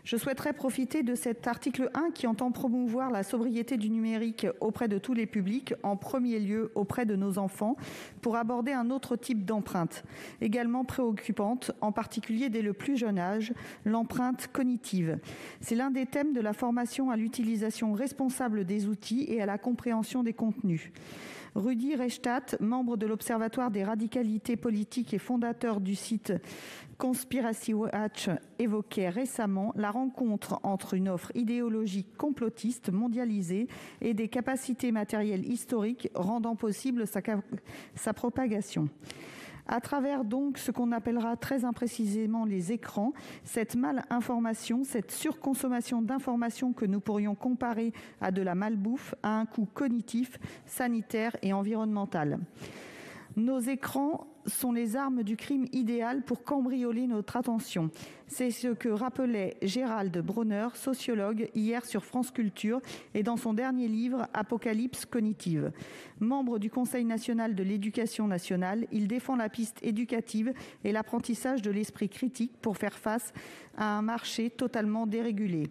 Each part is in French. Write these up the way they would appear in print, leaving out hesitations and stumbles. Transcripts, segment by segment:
Je souhaiterais profiter de cet article 1 qui entend promouvoir la sobriété du numérique auprès de tous les publics, en premier lieu auprès de nos enfants, pour aborder un autre type d'empreinte, également préoccupante, en particulier dès le plus jeune âge, l'empreinte cognitive. C'est l'un des thèmes de la formation à l'utilisation responsable des outils et à la compréhension des contenus. Rudi Reichstadt, membre de l'Observatoire des radicalités politiques et fondateur du site Conspiracy Watch, évoquait récemment la rencontre entre une offre idéologique complotiste mondialisée et des capacités matérielles historiques rendant possible sa propagation. À travers donc ce qu'on appellera très imprécisément les écrans, cette malinformation, cette surconsommation d'informations que nous pourrions comparer à de la malbouffe, a un coût cognitif, sanitaire et environnemental. Nos écrans sont les armes du crime idéal pour cambrioler notre attention. C'est ce que rappelait Gérald Bronner, sociologue, hier sur France Culture et dans son dernier livre « Apocalypse cognitive ». Membre du Conseil national de l'éducation nationale, il défend la piste éducative et l'apprentissage de l'esprit critique pour faire face à un marché totalement dérégulé.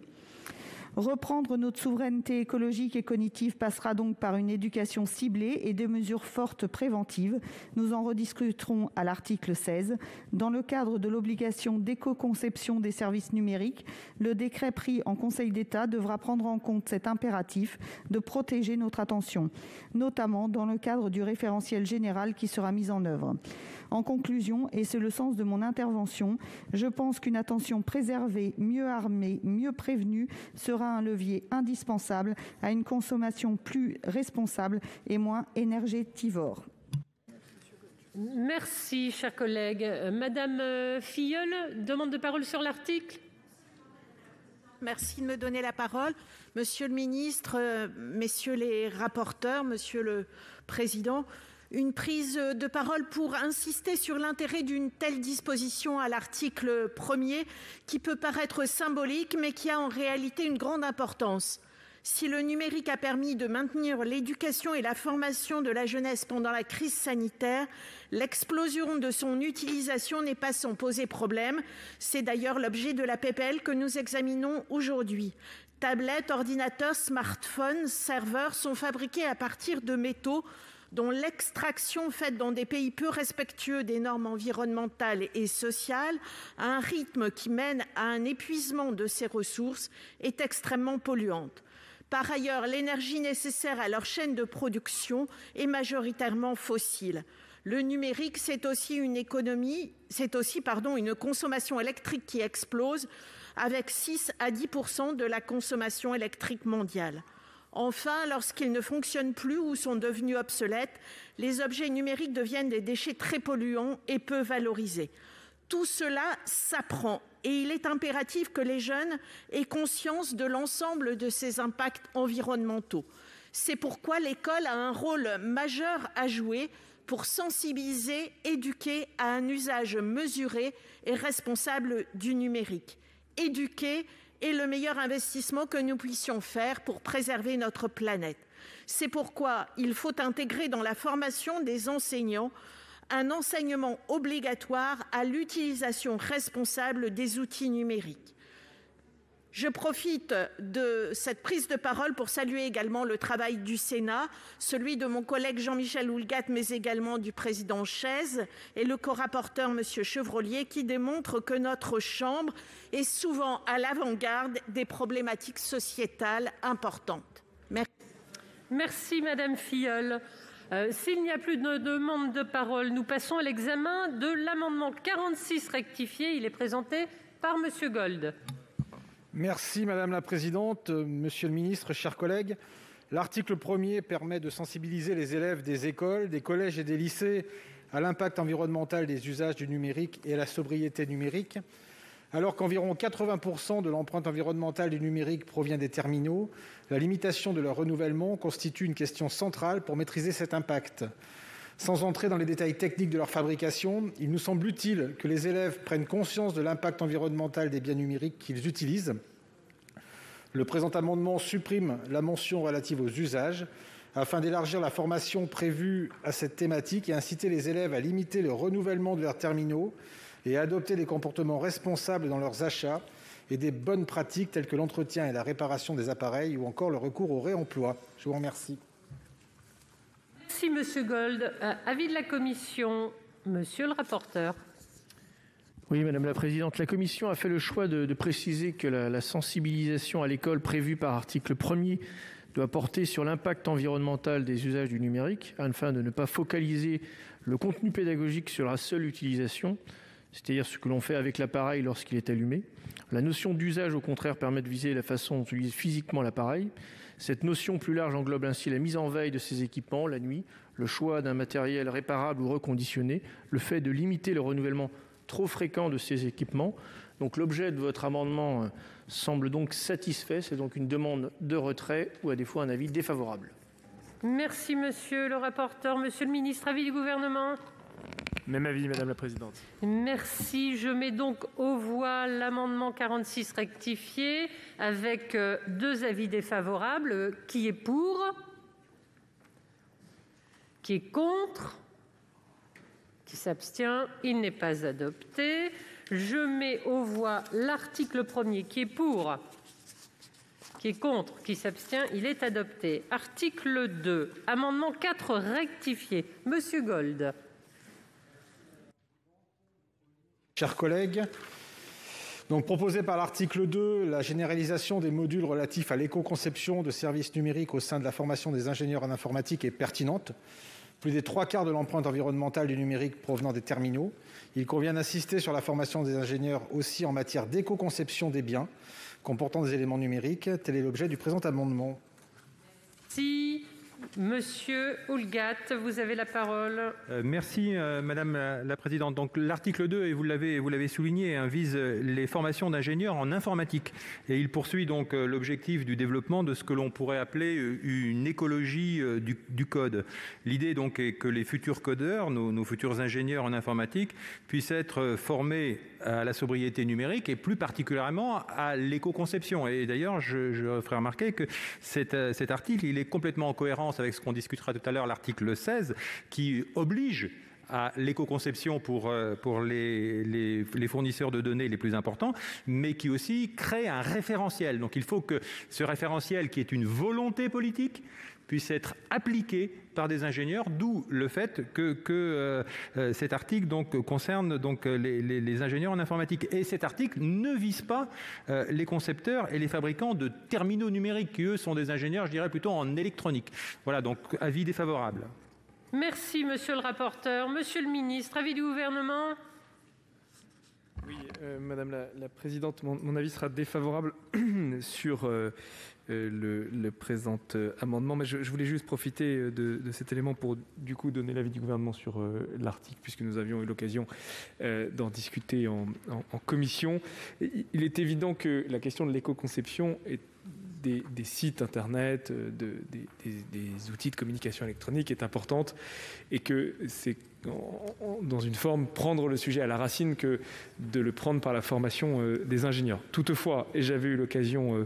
Reprendre notre souveraineté écologique et cognitive passera donc par une éducation ciblée et des mesures fortes préventives. Nous en rediscuterons à l'article 16. Dans le cadre de l'obligation d'éco-conception des services numériques, le décret pris en Conseil d'État devra prendre en compte cet impératif de protéger notre attention, notamment dans le cadre du référentiel général qui sera mis en œuvre. En conclusion, et c'est le sens de mon intervention, je pense qu'une attention préservée, mieux armée, mieux prévenue sera un levier indispensable à une consommation plus responsable et moins énergétivore. Merci, chers collègues. Madame Filleul, demande de parole sur l'article. Merci de me donner la parole. Monsieur le ministre, messieurs les rapporteurs, monsieur le président, une prise de parole pour insister sur l'intérêt d'une telle disposition à l'article 1er qui peut paraître symbolique mais qui a en réalité une grande importance. Si le numérique a permis de maintenir l'éducation et la formation de la jeunesse pendant la crise sanitaire, l'explosion de son utilisation n'est pas sans poser problème. C'est d'ailleurs l'objet de la PPL que nous examinons aujourd'hui. Tablettes, ordinateurs, smartphones, serveurs sont fabriqués à partir de métaux dont l'extraction faite dans des pays peu respectueux des normes environnementales et sociales, à un rythme qui mène à un épuisement de ces ressources, est extrêmement polluante. Par ailleurs, l'énergie nécessaire à leur chaîne de production est majoritairement fossile. Le numérique, c'est aussi une consommation électrique qui explose, avec 6 à 10% de la consommation électrique mondiale. Enfin, lorsqu'ils ne fonctionnent plus ou sont devenus obsolètes, les objets numériques deviennent des déchets très polluants et peu valorisés. Tout cela s'apprend et il est impératif que les jeunes aient conscience de l'ensemble de ces impacts environnementaux. C'est pourquoi l'école a un rôle majeur à jouer pour sensibiliser, éduquer à un usage mesuré et responsable du numérique. Éduquer est le meilleur investissement que nous puissions faire pour préserver notre planète. C'est pourquoi il faut intégrer dans la formation des enseignants un enseignement obligatoire à l'utilisation responsable des outils numériques. Je profite de cette prise de parole pour saluer également le travail du Sénat, celui de mon collègue Jean-Michel Houllegatte, mais également du président Chaise et le co-rapporteur M. Chevrollier, qui démontrent que notre Chambre est souvent à l'avant-garde des problématiques sociétales importantes. Merci Madame Filleul. S'il n'y a plus de demande de parole, nous passons à l'examen de l'amendement 46 rectifié. Il est présenté par M. Gold. Merci Madame la Présidente, Monsieur le Ministre, chers collègues. L'article 1er permet de sensibiliser les élèves des écoles, des collèges et des lycées à l'impact environnemental des usages du numérique et à la sobriété numérique. Alors qu'environ 80% de l'empreinte environnementale du numérique provient des terminaux, la limitation de leur renouvellement constitue une question centrale pour maîtriser cet impact. Sans entrer dans les détails techniques de leur fabrication, il nous semble utile que les élèves prennent conscience de l'impact environnemental des biens numériques qu'ils utilisent. Le présent amendement supprime la mention relative aux usages afin d'élargir la formation prévue à cette thématique et inciter les élèves à limiter le renouvellement de leurs terminaux et à adopter des comportements responsables dans leurs achats et des bonnes pratiques telles que l'entretien et la réparation des appareils ou encore le recours au réemploi. Je vous remercie. Merci, Monsieur Gold. Avis de la commission, monsieur le rapporteur. Oui, Madame la Présidente, la Commission a fait le choix de préciser que la sensibilisation à l'école prévue par article 1er doit porter sur l'impact environnemental des usages du numérique, afin de ne pas focaliser le contenu pédagogique sur la seule utilisation, c'est-à-dire ce que l'on fait avec l'appareil lorsqu'il est allumé. La notion d'usage, au contraire, permet de viser la façon dont on utilise physiquement l'appareil. Cette notion plus large englobe ainsi la mise en veille de ces équipements la nuit, le choix d'un matériel réparable ou reconditionné, le fait de limiter le renouvellement trop fréquent de ces équipements. Donc l'objet de votre amendement semble donc satisfait. C'est donc une demande de retrait ou à défaut un avis défavorable. Merci, monsieur le rapporteur. Monsieur le ministre, avis du gouvernement. Même avis, Madame la Présidente. Merci. Je mets donc aux voix l'amendement 46 rectifié avec 2 avis défavorables. Qui est pour? Qui est contre? Qui s'abstient? Il n'est pas adopté. Je mets aux voix l'article 1er. Qui est pour? Qui est contre? Qui s'abstient? Il est adopté. Article 2, amendement 4 rectifié. Monsieur Gold. Chers collègues, donc proposé par l'article 2, la généralisation des modules relatifs à l'éco-conception de services numériques au sein de la formation des ingénieurs en informatique est pertinente. Plus des 3/4 de l'empreinte environnementale du numérique provenant des terminaux. Il convient d'insister sur la formation des ingénieurs aussi en matière d'éco-conception des biens comportant des éléments numériques. Tel est l'objet du présent amendement. Si Monsieur Houllegatte, vous avez la parole. Merci Madame la Présidente. Donc l'article 2, et vous l'avez souligné, vise les formations d'ingénieurs en informatique. Et il poursuit donc l'objectif du développement de ce que l'on pourrait appeler une écologie du code. L'idée donc est que les futurs codeurs, nos futurs ingénieurs en informatique, puissent être formés à la sobriété numérique et plus particulièrement à l'éco-conception. Et d'ailleurs, je ferai remarquer que cet article, il est complètement en cohérence avec ce qu'on discutera tout à l'heure, l'article 16, qui oblige à l'éco-conception pour les fournisseurs de données les plus importants, mais qui aussi crée un référentiel. Donc il faut que ce référentiel, qui est une volonté politique, puisse être appliqué par des ingénieurs, d'où le fait que cet article concerne les ingénieurs en informatique. Et cet article ne vise pas les concepteurs et les fabricants de terminaux numériques, qui eux sont des ingénieurs, je dirais plutôt en électronique. Voilà, donc avis défavorable. Merci, monsieur le rapporteur. Monsieur le ministre, avis du gouvernement. Oui, Madame la Présidente, mon avis sera défavorable sur le présent amendement, mais je voulais juste profiter de cet élément pour du coup donner l'avis du gouvernement sur l'article, puisque nous avions eu l'occasion d'en discuter en commission. Il est évident que la question de l'éco-conception est des sites internet, des outils de communication électronique est importante, et que c'est dans une forme prendre le sujet à la racine que de le prendre par la formation des ingénieurs. Toutefois, et j'avais eu l'occasion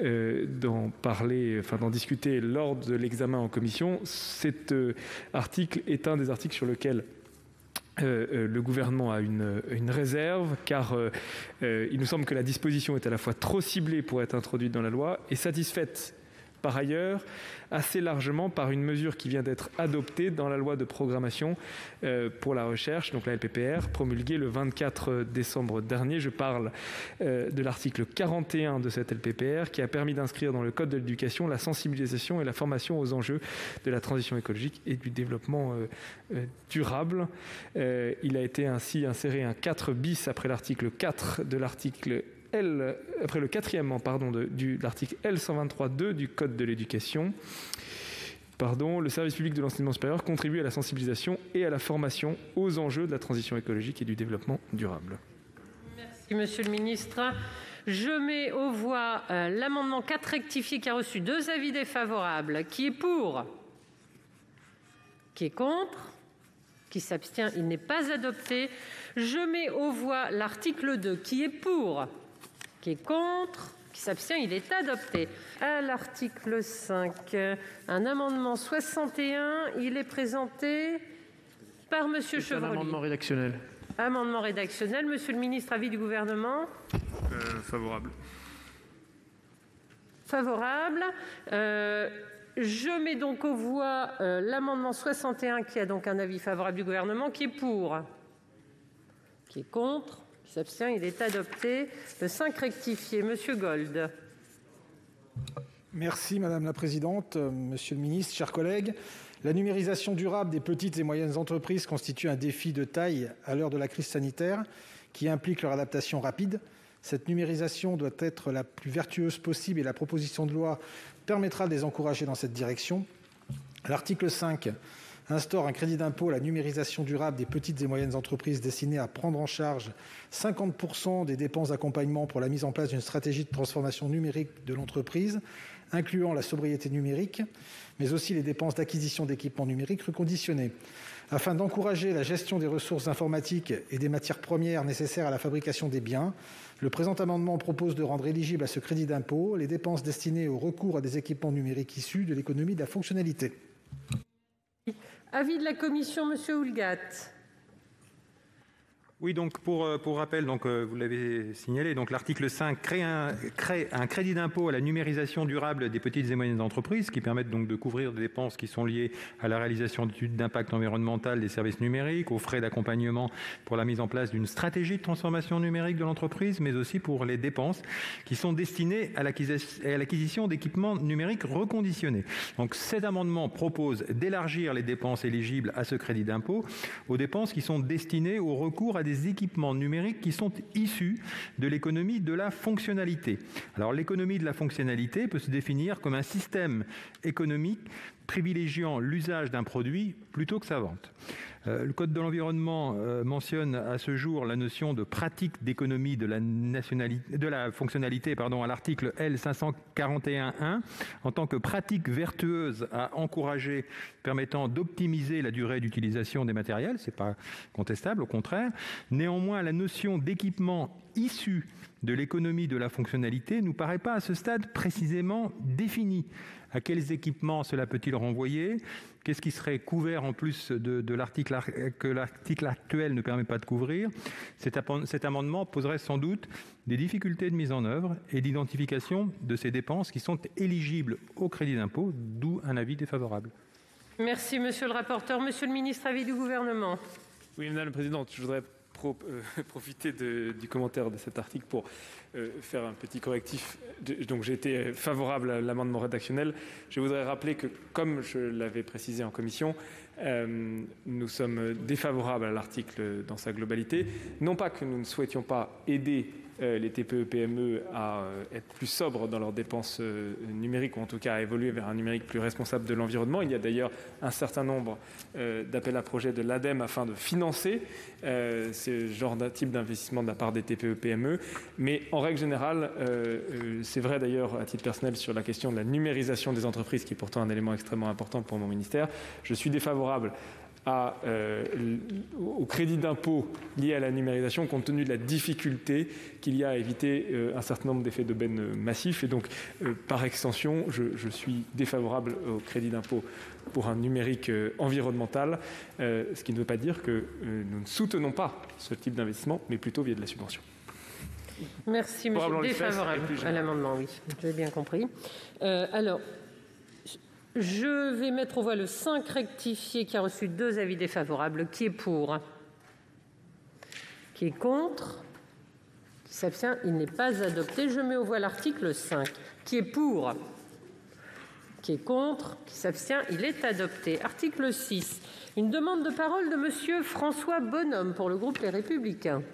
d'en discuter lors de l'examen en commission, cet article est un des articles sur lequel le gouvernement a une réserve, car il nous semble que la disposition est à la fois trop ciblée pour être introduite dans la loi et satisfaite par ailleurs assez largement par une mesure qui vient d'être adoptée dans la loi de programmation pour la recherche, donc la LPPR, promulguée le 24 décembre dernier. Je parle de l'article 41 de cette LPPR, qui a permis d'inscrire dans le Code de l'éducation la sensibilisation et la formation aux enjeux de la transition écologique et du développement durable. Il a été ainsi inséré un 4 bis après l'article 4 de l'article après le quatrièmement de l'article L123.2 du Code de l'éducation. Le service public de l'enseignement supérieur contribue à la sensibilisation et à la formation aux enjeux de la transition écologique et du développement durable. Merci, monsieur le ministre. Je mets aux voix l'amendement 4 rectifié qui a reçu 2 avis défavorables. Qui est pour? Qui est contre? Qui s'abstient? Il n'est pas adopté. Je mets aux voix l'article 2. Qui est pour? Qui est contre? Qui s'abstient? Il est adopté. À l'article 5, un amendement 61. Il est présenté par Monsieur Chevrollier. Un amendement rédactionnel. Amendement rédactionnel. Monsieur le ministre, avis du gouvernement. favorable. Favorable. Je mets donc aux voix l'amendement 61 qui a donc un avis favorable du gouvernement. Qui est pour? Qui est contre? Qui s'abstient? Il est adopté. Le 5 rectifié, Monsieur Gold. Merci Madame la Présidente, Monsieur le Ministre, chers collègues. La numérisation durable des petites et moyennes entreprises constitue un défi de taille à l'heure de la crise sanitaire qui implique leur adaptation rapide. Cette numérisation doit être la plus vertueuse possible et la proposition de loi permettra de les encourager dans cette direction. L'article 5 instaure un crédit d'impôt à la numérisation durable des petites et moyennes entreprises destiné à prendre en charge 50% des dépenses d'accompagnement pour la mise en place d'une stratégie de transformation numérique de l'entreprise, incluant la sobriété numérique, mais aussi les dépenses d'acquisition d'équipements numériques reconditionnés. Afin d'encourager la gestion des ressources informatiques et des matières premières nécessaires à la fabrication des biens, le présent amendement propose de rendre éligibles à ce crédit d'impôt les dépenses destinées au recours à des équipements numériques issus de l'économie de la fonctionnalité. Avis de la commission, Monsieur Houllegatte. Oui, donc pour rappel, vous l'avez signalé, donc l'article 5 crée un crédit d'impôt à la numérisation durable des petites et moyennes entreprises qui permettent donc de couvrir des dépenses qui sont liées à la réalisation d'études d'impact environnemental des services numériques, aux frais d'accompagnement pour la mise en place d'une stratégie de transformation numérique de l'entreprise, mais aussi pour les dépenses qui sont destinées à l'acquisition d'équipements numériques reconditionnés. Donc cet amendement propose d'élargir les dépenses éligibles à ce crédit d'impôt aux dépenses qui sont destinées au recours à des équipements numériques qui sont issus de l'économie de la fonctionnalité. Alors l'économie de la fonctionnalité peut se définir comme un système économique privilégiant l'usage d'un produit plutôt que sa vente. Le Code de l'environnement mentionne à ce jour la notion de pratique d'économie de la fonctionnalité à l'article L541.1 en tant que pratique vertueuse à encourager permettant d'optimiser la durée d'utilisation des matériels. Ce n'est pas contestable, au contraire. Néanmoins, la notion d'équipement issu de l'économie de la fonctionnalité ne nous paraît pas à ce stade précisément définie. À quels équipements cela peut-il renvoyer? Qu'est-ce qui serait couvert en plus de l'article que l'article actuel ne permet pas de couvrir? Cet amendement poserait sans doute des difficultés de mise en œuvre et d'identification de ces dépenses qui sont éligibles au crédit d'impôt, d'où un avis défavorable. Merci, Monsieur le rapporteur. Monsieur le ministre, avis du gouvernement. Oui, Madame la Présidente, je voudrais profiter du commentaire de cet article pour faire un petit correctif. Donc j'ai été favorable à l'amendement rédactionnel. Je voudrais rappeler que, comme je l'avais précisé en commission, nous sommes défavorables à l'article dans sa globalité. Non pas que nous ne souhaitions pas aider les TPE-PME à être plus sobres dans leurs dépenses numériques, ou en tout cas à évoluer vers un numérique plus responsable de l'environnement. Il y a d'ailleurs un certain nombre d'appels à projets de l'ADEME afin de financer ce genre de type d'investissement de la part des TPE-PME. Mais en règle générale, c'est vrai d'ailleurs à titre personnel sur la question de la numérisation des entreprises, qui est pourtant un élément extrêmement important pour mon ministère. Je suis défavorable au crédit d'impôt lié à la numérisation, compte tenu de la difficulté qu'il y a à éviter un certain nombre d'effets d'aubaine massifs. Et donc, par extension, je suis défavorable au crédit d'impôt pour un numérique environnemental, ce qui ne veut pas dire que nous ne soutenons pas ce type d'investissement, mais plutôt via de la subvention. Merci, monsieur. Défavorable à l'amendement, oui, j'ai bien compris. Alors, je vais mettre aux voix le 5 rectifié qui a reçu 2 avis défavorables. Qui est pour? Qui est contre? Qui s'abstient? Il n'est pas adopté. Je mets aux voix l'article 5. Qui est pour? Qui est contre? Qui s'abstient? Il est adopté. Article 6. Une demande de parole de monsieur François Bonhomme pour le groupe Les Républicains.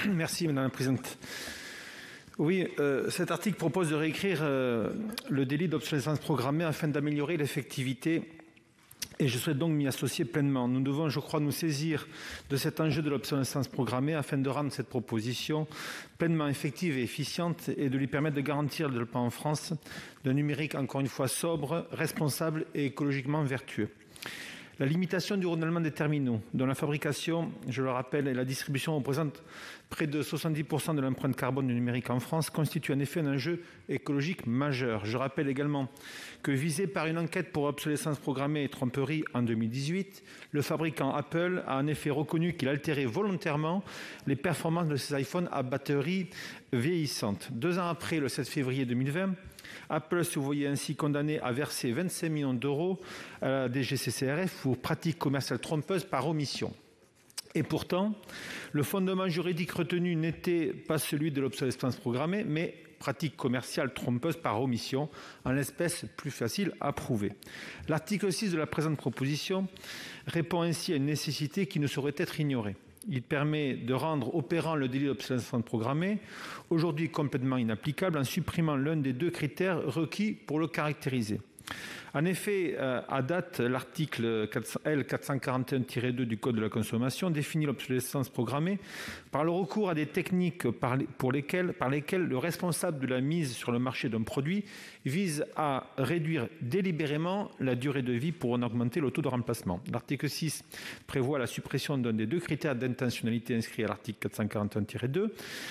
Merci Madame la Présidente. Oui, cet article propose de réécrire le délit d'obsolescence programmée afin d'améliorer l'effectivité et je souhaite donc m'y associer pleinement. Nous devons, je crois, nous saisir de cet enjeu de l'obsolescence programmée afin de rendre cette proposition pleinement effective et efficiente et de lui permettre de garantir le développement en France d'un numérique encore une fois sobre, responsable et écologiquement vertueux. La limitation du renouvellement des terminaux, dont la fabrication, je le rappelle, et la distribution représentent Près de 70% de l'empreinte carbone du numérique en France constitue en effet un enjeu écologique majeur. Je rappelle également que, visé par une enquête pour obsolescence programmée et tromperie en 2018, le fabricant Apple a en effet reconnu qu'il altérait volontairement les performances de ses iPhones à batterie vieillissante. 2 ans après, le 7 février 2020, Apple se voyait ainsi condamné à verser 25 millions d'euros à la DGCCRF pour pratique commerciale trompeuse par omission. Et pourtant, le fondement juridique retenu n'était pas celui de l'obsolescence programmée, mais pratique commerciale trompeuse par omission, en l'espèce plus facile à prouver. L'article 6 de la présente proposition répond ainsi à une nécessité qui ne saurait être ignorée. Il permet de rendre opérant le délit d'obsolescence programmée, aujourd'hui complètement inapplicable, en supprimant l'un des 2 critères requis pour le caractériser. En effet, à date, l'article L441-2 du Code de la consommation définit l'obsolescence programmée par le recours à des techniques par lesquelles le responsable de la mise sur le marché d'un produit vise à réduire délibérément la durée de vie pour en augmenter le taux de remplacement. L'article 6 prévoit la suppression d'un des 2 critères d'intentionnalité inscrits à l'article 441-2,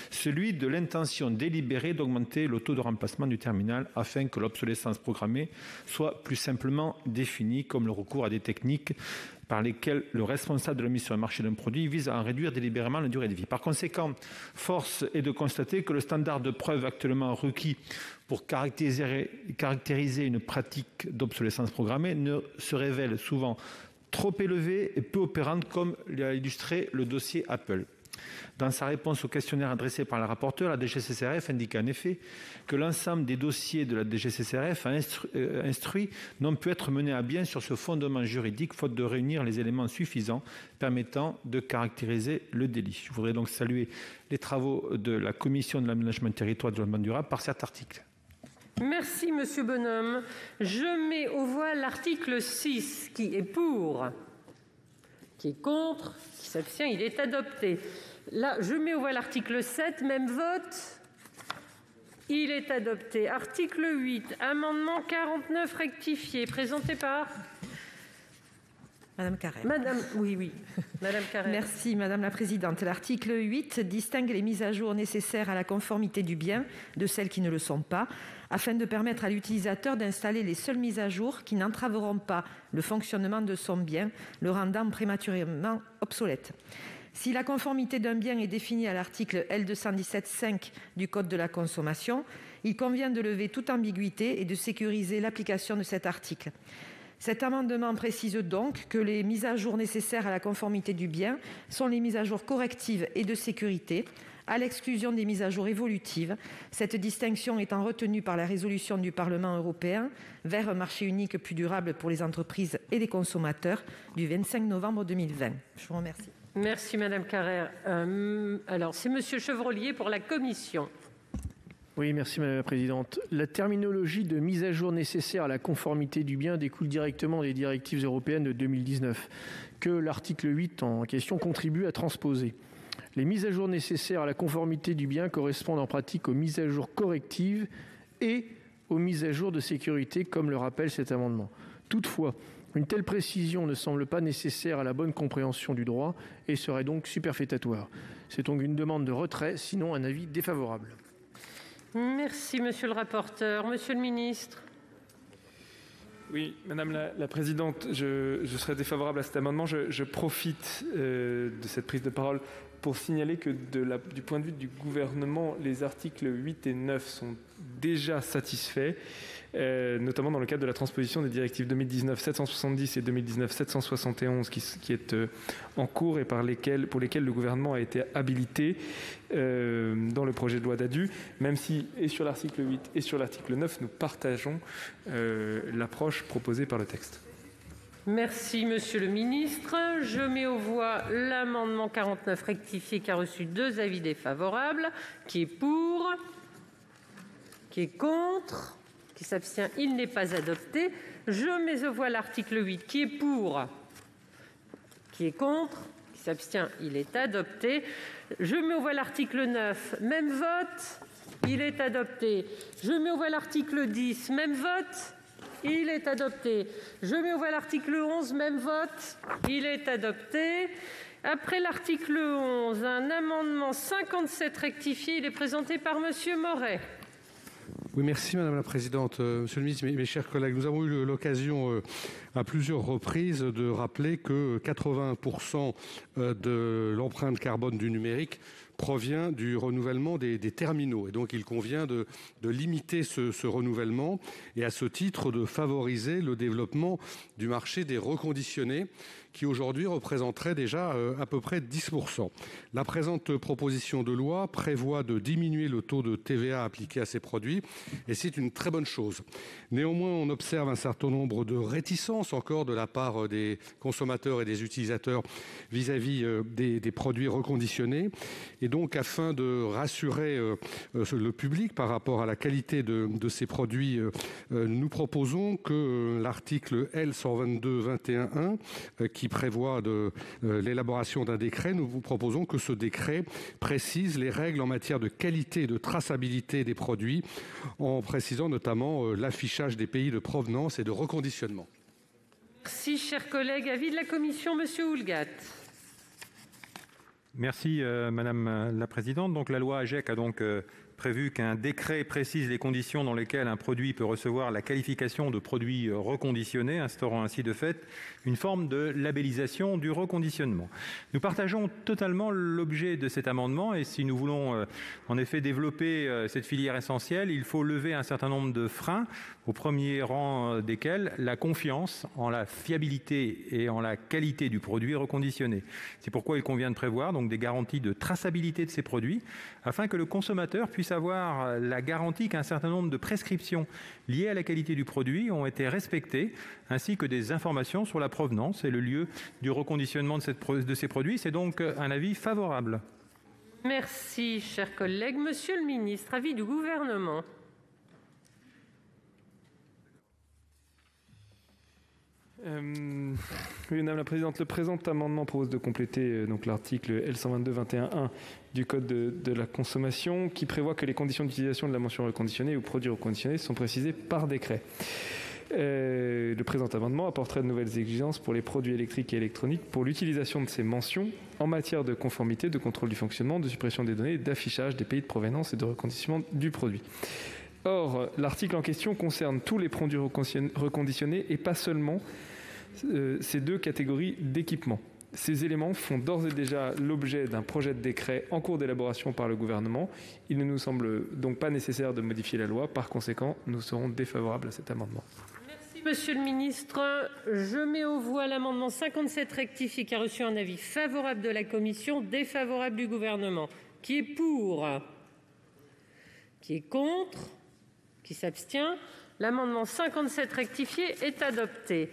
celui de l'intention délibérée d'augmenter le taux de remplacement du terminal afin que l'obsolescence programmée soit plus simplement définie comme le recours à des techniques par lesquelles le responsable de la mise sur le marché d'un produit vise à en réduire délibérément la durée de vie. Par conséquent, force est de constater que le standard de preuve actuellement requis pour caractériser une pratique d'obsolescence programmée se révèle souvent trop élevé et peu opérante, comme l'a illustré le dossier Apple. Dans sa réponse au questionnaire adressé par la rapporteure, la DGCCRF indique en effet que l'ensemble des dossiers de la DGCCRF instruits n'ont pu être menés à bien sur ce fondement juridique, faute de réunir les éléments suffisants permettant de caractériser le délit. Je voudrais donc saluer les travaux de la Commission de l'aménagement du territoire et du développement durable par cet article. Merci, Monsieur Bonhomme. Je mets aux voix l'article 6. Qui est pour? Qui est contre? Qui s'abstient? Il est adopté. Là, je mets aux voix l'article 7. Même vote. Il est adopté. Article 8. Amendement 49 rectifié. Présenté par Madame Carrère. Madame Carrère. Merci, Madame la Présidente. L'article 8 distingue les mises à jour nécessaires à la conformité du bien de celles qui ne le sont pas, afin de permettre à l'utilisateur d'installer les seules mises à jour qui n'entraveront pas le fonctionnement de son bien, le rendant prématurément obsolète. Si la conformité d'un bien est définie à l'article L217-5 du Code de la consommation, il convient de lever toute ambiguïté et de sécuriser l'application de cet article. Cet amendement précise donc que les mises à jour nécessaires à la conformité du bien sont les mises à jour correctives et de sécurité, à l'exclusion des mises à jour évolutives, cette distinction étant retenue par la résolution du Parlement européen vers un marché unique plus durable pour les entreprises et les consommateurs du 25 novembre 2020. Je vous remercie. Merci, Madame Carrère. Alors, c'est Monsieur Chevrollier pour la Commission. Oui, merci Madame la Présidente. La terminologie de mise à jour nécessaire à la conformité du bien découle directement des directives européennes de 2019, que l'article 8 en question contribue à transposer. Les mises à jour nécessaires à la conformité du bien correspondent en pratique aux mises à jour correctives et aux mises à jour de sécurité, comme le rappelle cet amendement. Toutefois, une telle précision ne semble pas nécessaire à la bonne compréhension du droit et serait donc superfétatoire. C'est donc une demande de retrait, sinon un avis défavorable. Merci, Monsieur le rapporteur. Monsieur le ministre. Oui, Madame la Présidente, je serai défavorable à cet amendement. Je profite de cette prise de parole pour signaler que du point de vue du gouvernement, les articles 8 et 9 sont déjà satisfaits, notamment dans le cadre de la transposition des directives 2019-770 et 2019-771 qui est en cours et pour lesquelles le gouvernement a été habilité dans le projet de loi DADU, même si, et sur l'article 8 et sur l'article 9, nous partageons l'approche proposée par le texte. Merci, Monsieur le ministre. Je mets aux voix l'amendement 49 rectifié qui a reçu 2 avis défavorables. Qui est pour? Qui est contre? Qui s'abstient? Il n'est pas adopté. Je mets aux voix l'article 8. Qui est pour? Qui est contre? Qui s'abstient? Il est adopté. Je mets aux voix l'article 9. Même vote. Il est adopté. Je mets aux voix l'article 10. Même vote. Il est adopté. Je mets aux voix l'article 11. Même vote. Il est adopté. Après l'article 11, un amendement 57 rectifié, il est présenté par Monsieur Moret. Oui, merci Madame la Présidente. Monsieur le ministre, mes chers collègues, nous avons eu l'occasion à plusieurs reprises de rappeler que 81% de l'empreinte carbone du numérique provient du renouvellement des terminaux. Et donc, il convient de limiter ce renouvellement et à ce titre de favoriser le développement du marché des reconditionnés qui aujourd'hui représenterait déjà à peu près 10%. La présente proposition de loi prévoit de diminuer le taux de TVA appliqué à ces produits et c'est une très bonne chose. Néanmoins, on observe un certain nombre de réticences encore de la part des consommateurs et des utilisateurs vis-à-vis des produits reconditionnés. Et donc, afin de rassurer le public par rapport à la qualité de ces produits, nous proposons que l'article L122-21-1, qui prévoit l'élaboration d'un décret, nous vous proposons que ce décret précise les règles en matière de qualité et de traçabilité des produits, en précisant notamment l'affichage des pays de provenance et de reconditionnement. Merci, chers collègues. Avis de la commission, Monsieur Houllegatte. Merci Madame la Présidente. Donc, la loi AGEC a donc prévu qu'un décret précise les conditions dans lesquelles un produit peut recevoir la qualification de produit reconditionné, instaurant ainsi de fait une forme de labellisation du reconditionnement. Nous partageons totalement l'objet de cet amendement et si nous voulons en effet développer cette filière essentielle, il faut lever un certain nombre de freins, au premier rang desquels la confiance en la fiabilité et en la qualité du produit reconditionné. C'est pourquoi il convient de prévoir donc des garanties de traçabilité de ces produits afin que le consommateur puisse avoir la garantie qu'un certain nombre de prescriptions liées à la qualité du produit ont été respectées, ainsi que des informations sur la provenance et le lieu du reconditionnement de ces produits. C'est donc un avis favorable. Merci, chers collègues. Monsieur le ministre, avis du gouvernement. Oui, Madame la Présidente, le présent amendement propose de compléter l'article L122-21-1 du Code de la consommation qui prévoit que les conditions d'utilisation de la mention reconditionnée ou produit reconditionné sont précisées par décret. Le présent amendement apporterait de nouvelles exigences pour les produits électriques et électroniques pour l'utilisation de ces mentions en matière de conformité, de contrôle du fonctionnement, de suppression des données, d'affichage des pays de provenance et de reconditionnement du produit. Or, l'article en question concerne tous les produits reconditionnés et pas seulement ces deux catégories d'équipements. Ces éléments font d'ores et déjà l'objet d'un projet de décret en cours d'élaboration par le gouvernement. Il ne nous semble donc pas nécessaire de modifier la loi. Par conséquent, nous serons défavorables à cet amendement. Merci, Monsieur le ministre. Je mets aux voix l'amendement 57 rectifié qui a reçu un avis favorable de la commission, défavorable du gouvernement. Qui est pour? Qui est contre? Qui s'abstient? L'amendement 57 rectifié est adopté.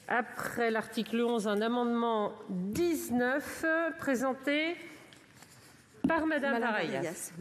Après l'article 11, un amendement 19 présenté par Madame Varayas.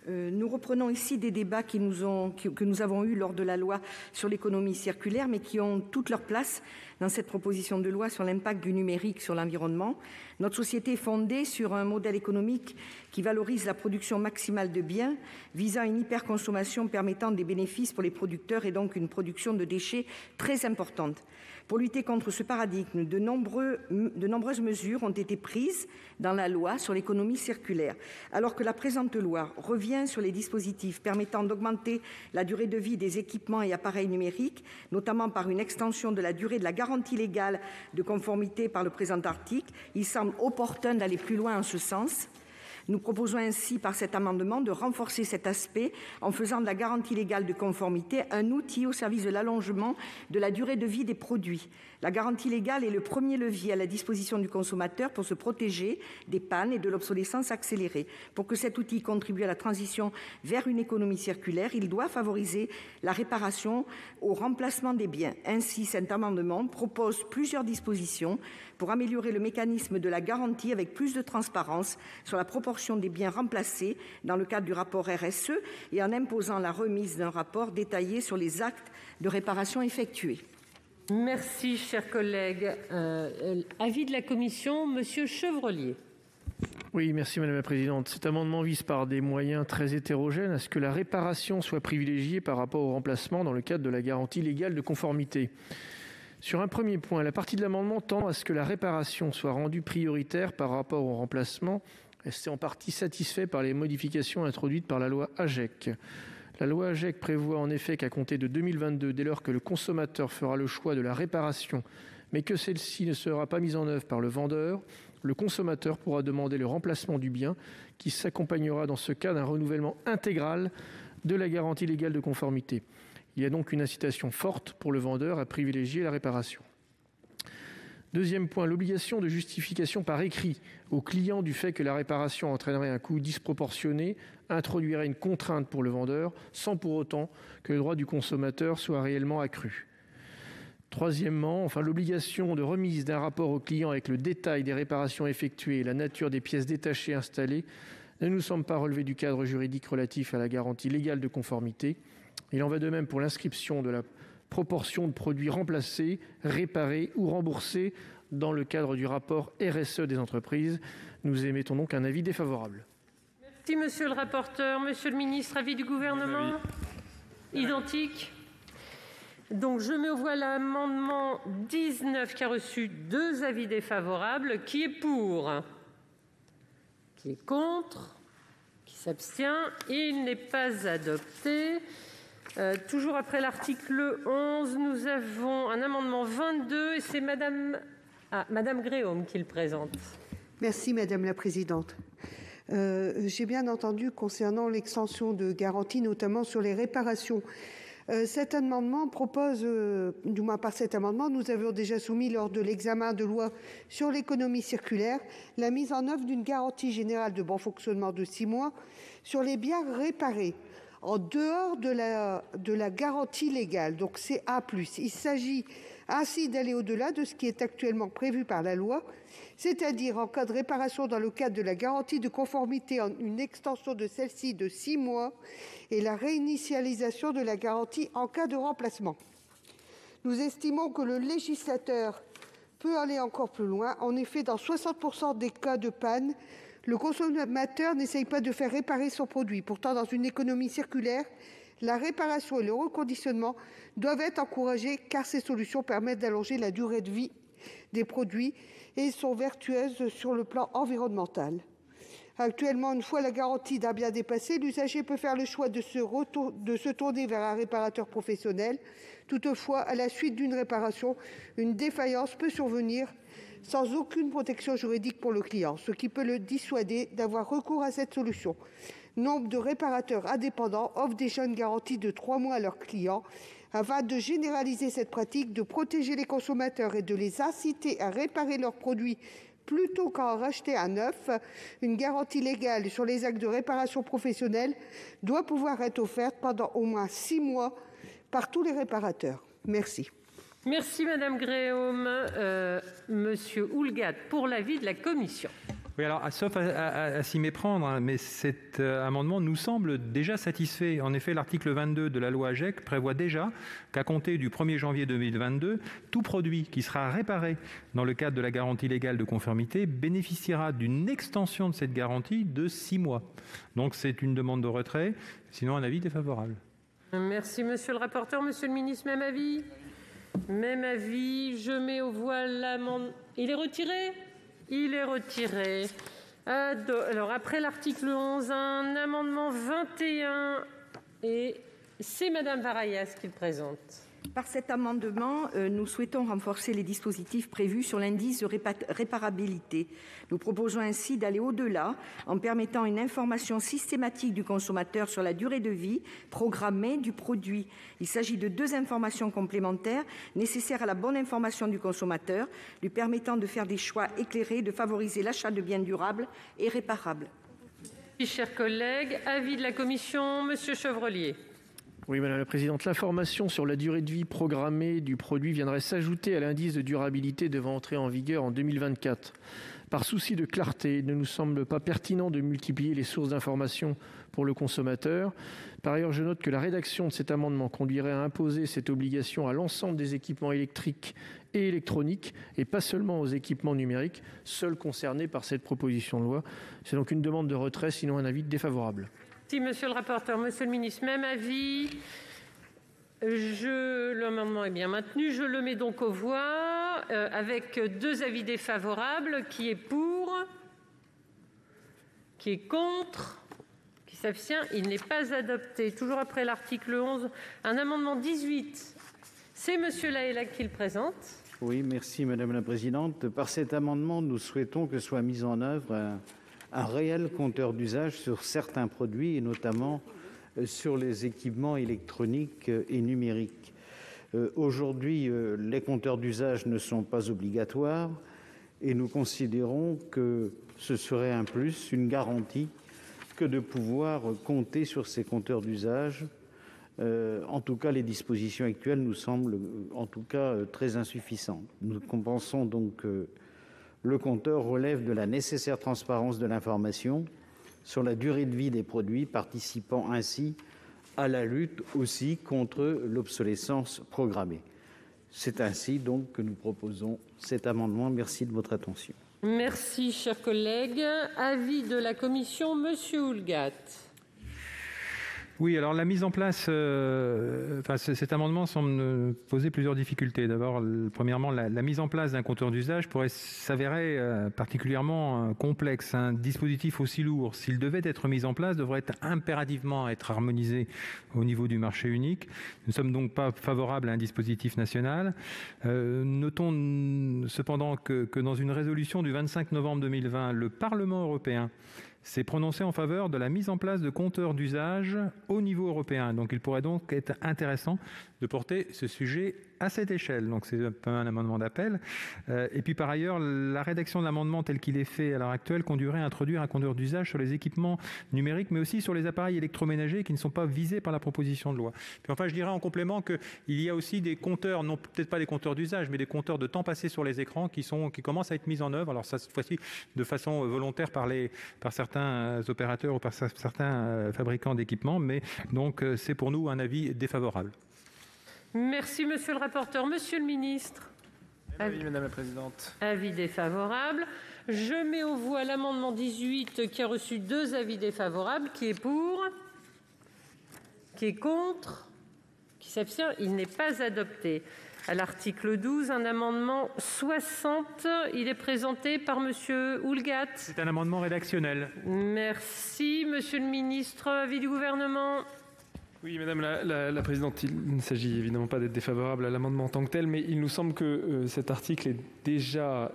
Nous reprenons ici des débats que nous avons eus lors de la loi sur l'économie circulaire, mais qui ont toute leur place dans cette proposition de loi sur l'impact du numérique sur l'environnement. Notre société est fondée sur un modèle économique qui valorise la production maximale de biens, visant à une hyperconsommation permettant des bénéfices pour les producteurs et donc une production de déchets très importante. Pour lutter contre ce paradigme, de nombreuses mesures ont été prises dans la loi sur l'économie circulaire. Alors que la présente loi revient sur les dispositifs permettant d'augmenter la durée de vie des équipements et appareils numériques, notamment par une extension de la durée de la garantie légale de conformité par le présent article, il semble opportun d'aller plus loin en ce sens. Nous proposons ainsi, par cet amendement, de renforcer cet aspect en faisant de la garantie légale de conformité un outil au service de l'allongement de la durée de vie des produits. La garantie légale est le premier levier à la disposition du consommateur pour se protéger des pannes et de l'obsolescence accélérée. Pour que cet outil contribue à la transition vers une économie circulaire, il doit favoriser la réparation au remplacement des biens. Ainsi, cet amendement propose plusieurs dispositions pour améliorer le mécanisme de la garantie avec plus de transparence sur la proportion des biens remplacés dans le cadre du rapport RSE et en imposant la remise d'un rapport détaillé sur les actes de réparation effectués. Merci, chers collègues. Avis de la commission, Monsieur Chevrollier. Oui, merci Madame la Présidente. Cet amendement vise par des moyens très hétérogènes à ce que la réparation soit privilégiée par rapport au remplacement dans le cadre de la garantie légale de conformité. Sur un premier point, la partie de l'amendement tend à ce que la réparation soit rendue prioritaire par rapport au remplacement. C'est en partie satisfait par les modifications introduites par la loi AGEC. La loi AGEC prévoit en effet qu'à compter de 2022, dès lors que le consommateur fera le choix de la réparation, mais que celle-ci ne sera pas mise en œuvre par le vendeur, le consommateur pourra demander le remplacement du bien, qui s'accompagnera dans ce cas d'un renouvellement intégral de la garantie légale de conformité. Il y a donc une incitation forte pour le vendeur à privilégier la réparation. Deuxième point, l'obligation de justification par écrit au client du fait que la réparation entraînerait un coût disproportionné introduirait une contrainte pour le vendeur, sans pour autant que le droit du consommateur soit réellement accru. Troisièmement, l'obligation de remise d'un rapport au client avec le détail des réparations effectuées et la nature des pièces détachées installées ne nous semble pas relever du cadre juridique relatif à la garantie légale de conformité. Il en va de même pour l'inscription de la proportion de produits remplacés, réparés ou remboursés dans le cadre du rapport RSE des entreprises. Nous émettons donc un avis défavorable. Merci, monsieur le rapporteur. Monsieur le ministre, avis du Gouvernement ? Identique. Donc, je mets aux voix l'amendement 19 qui a reçu 2 avis défavorables. Qui est pour ? Qui est contre ? Qui s'abstient ? Il n'est pas adopté. Toujours après l'article 11, nous avons un amendement 22 et c'est Madame Gréaume qui le présente. Merci Madame la Présidente. J'ai bien entendu concernant l'extension de garantie, notamment sur les réparations. Cet amendement propose, du moins par cet amendement, nous avions déjà soumis lors de l'examen de loi sur l'économie circulaire, la mise en œuvre d'une garantie générale de bon fonctionnement de 6 mois sur les biens réparés, en dehors de la garantie légale, donc c'est A+. Il s'agit ainsi d'aller au-delà de ce qui est actuellement prévu par la loi, c'est-à-dire en cas de réparation dans le cadre de la garantie de conformité, en une extension de celle-ci de 6 mois et la réinitialisation de la garantie en cas de remplacement. Nous estimons que le législateur peut aller encore plus loin. En effet, dans 60% des cas de panne, le consommateur n'essaye pas de faire réparer son produit. Pourtant, dans une économie circulaire, la réparation et le reconditionnement doivent être encouragés car ces solutions permettent d'allonger la durée de vie des produits et sont vertueuses sur le plan environnemental. Actuellement, une fois la garantie d'un bien dépassée, l'usager peut faire le choix de se tourner vers un réparateur professionnel. Toutefois, à la suite d'une réparation, une défaillance peut survenir sans aucune protection juridique pour le client, ce qui peut le dissuader d'avoir recours à cette solution. Nombre de réparateurs indépendants offrent déjà une garantie de 3 mois à leurs clients. Afin de généraliser cette pratique, de protéger les consommateurs et de les inciter à réparer leurs produits plutôt qu'à en racheter un neuf, une garantie légale sur les actes de réparation professionnelle doit pouvoir être offerte pendant au moins 6 mois par tous les réparateurs. Merci. Merci Madame Gréaume. Monsieur Houllegatte, pour l'avis de la Commission. Oui, alors, sauf à s'y méprendre, mais cet amendement nous semble déjà satisfait. En effet, l'article 22 de la loi AGEC prévoit déjà qu'à compter du 1er janvier 2022, tout produit qui sera réparé dans le cadre de la garantie légale de conformité bénéficiera d'une extension de cette garantie de 6 mois. Donc, c'est une demande de retrait, sinon un avis défavorable. Merci, monsieur le rapporteur. Monsieur le ministre, même avis ? Même avis. Je mets aux voix l'amendement. Il est retiré ? Il est retiré. Alors, après l'article 11, un amendement 21, et c'est Madame Varayas qui le présente. Par cet amendement, nous souhaitons renforcer les dispositifs prévus sur l'indice de réparabilité. Nous proposons ainsi d'aller au-delà en permettant une information systématique du consommateur sur la durée de vie programmée du produit. Il s'agit de 2 informations complémentaires nécessaires à la bonne information du consommateur, lui permettant de faire des choix éclairés, de favoriser l'achat de biens durables et réparables. Merci, chers collègues. Avis de la Commission, Monsieur Chevrollier. Oui, Madame la Présidente, l'information sur la durée de vie programmée du produit viendrait s'ajouter à l'indice de durabilité devant entrer en vigueur en 2024. Par souci de clarté, il ne nous semble pas pertinent de multiplier les sources d'information pour le consommateur. Par ailleurs, je note que la rédaction de cet amendement conduirait à imposer cette obligation à l'ensemble des équipements électriques et électroniques, et pas seulement aux équipements numériques, seuls concernés par cette proposition de loi. C'est donc une demande de retrait, sinon un avis défavorable. Merci, monsieur le rapporteur. Monsieur le ministre, même avis. L'amendement est bien maintenu. Je le mets donc aux voix avec 2 avis défavorables. Qui est pour? Qui est contre? Qui s'abstient? Il n'est pas adopté. Toujours après l'article 11, un amendement 18. C'est M. Lahellec qui le présente. Oui, merci Madame la Présidente. Par cet amendement, nous souhaitons que soit mis en œuvre un réel compteur d'usage sur certains produits et notamment sur les équipements électroniques et numériques. Aujourd'hui, les compteurs d'usage ne sont pas obligatoires et nous considérons que ce serait un plus, une garantie, que de pouvoir compter sur ces compteurs d'usage. En tout cas, les dispositions actuelles nous semblent très insuffisantes. Nous pensons donc que le compteur relève de la nécessaire transparence de l'information sur la durée de vie des produits, participant ainsi à la lutte aussi contre l'obsolescence programmée. C'est ainsi donc que nous proposons cet amendement. Merci de votre attention. Merci, cher collègue. Avis de la commission, Monsieur Houllegatte. Oui, alors la mise en place, cet amendement semble poser plusieurs difficultés. D'abord, premièrement, la mise en place d'un compteur d'usage pourrait s'avérer particulièrement complexe. Un dispositif aussi lourd, s'il devait être mis en place, devrait impérativement être harmonisé au niveau du marché unique. Nous ne sommes donc pas favorables à un dispositif national. Notons cependant que dans une résolution du 25 novembre 2020, le Parlement européen s'est prononcé en faveur de la mise en place de compteurs d'usage au niveau européen. Donc il pourrait donc être intéressant de porter ce sujet à cette échelle. Donc c'est un amendement d'appel. Et puis par ailleurs, la rédaction de l'amendement tel qu'il est fait à l'heure actuelle conduirait à introduire un compteur d'usage sur les équipements numériques, mais aussi sur les appareils électroménagers qui ne sont pas visés par la proposition de loi. Puis enfin, je dirais en complément qu'il y a aussi des compteurs, non peut-être pas des compteurs d'usage, mais des compteurs de temps passé sur les écrans qui commencent à être mis en œuvre. Alors ça, cette fois-ci, de façon volontaire par certains opérateurs ou par certains fabricants d'équipements, mais donc c'est pour nous un avis défavorable. Merci, monsieur le rapporteur. Monsieur le ministre. Oui, Madame la Présidente. Avis défavorable. Je mets aux voix l'amendement 18 qui a reçu 2 avis défavorables. Qui est pour? Qui est contre? Qui s'abstient? Il n'est pas adopté. À l'article 12, un amendement 60. Il est présenté par monsieur Houllegatte. C'est un amendement rédactionnel. Merci, monsieur le ministre. Avis du gouvernement. Oui, Madame la Présidente, il ne s'agit évidemment pas d'être défavorable à l'amendement en tant que tel, mais il nous semble que cet article est déjà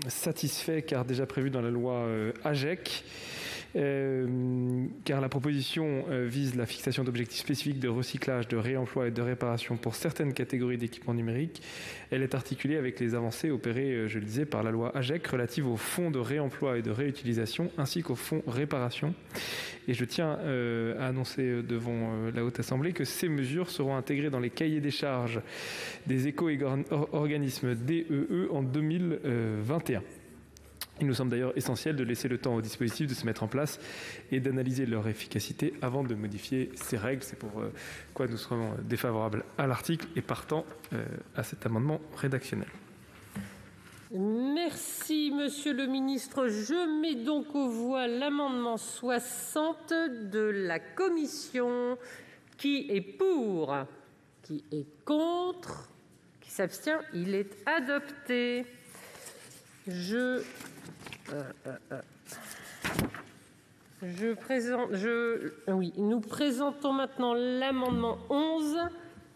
satisfait, car déjà prévu dans la loi AGEC, car la proposition vise la fixation d'objectifs spécifiques de recyclage, de réemploi et de réparation pour certaines catégories d'équipements numériques. Elle est articulée avec les avancées opérées, je le disais, par la loi AGEC relative au fonds de réemploi et de réutilisation ainsi qu'au fonds réparation. Et je tiens à annoncer devant la Haute Assemblée que ces mesures seront intégrées dans les cahiers des charges des éco-organismes DEE en 2021. Il nous semble d'ailleurs essentiel de laisser le temps au dispositif de se mettre en place et d'analyser leur efficacité avant de modifier ces règles. C'est pourquoi nous serons défavorables à l'article et partant à cet amendement rédactionnel. Merci, monsieur le ministre. Je mets donc aux voix l'amendement 60 de la commission. Qui est pour? Qui est contre? Qui s'abstient? Il est adopté. Nous présentons maintenant l'amendement 11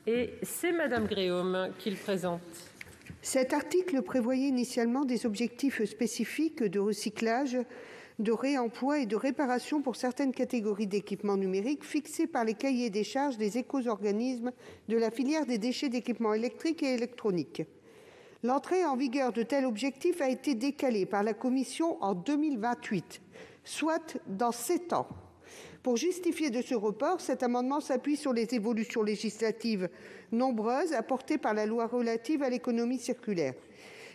et c'est Madame Gréaume qui le présente. Cet article prévoyait initialement des objectifs spécifiques de recyclage, de réemploi et de réparation pour certaines catégories d'équipements numériques fixés par les cahiers des charges des éco-organismes de la filière des déchets d'équipements électriques et électroniques. L'entrée en vigueur de tels objectifs a été décalée par la Commission en 2028, soit dans 7 ans. Pour justifier de ce report, cet amendement s'appuie sur les évolutions législatives nombreuses apportées par la loi relative à l'économie circulaire.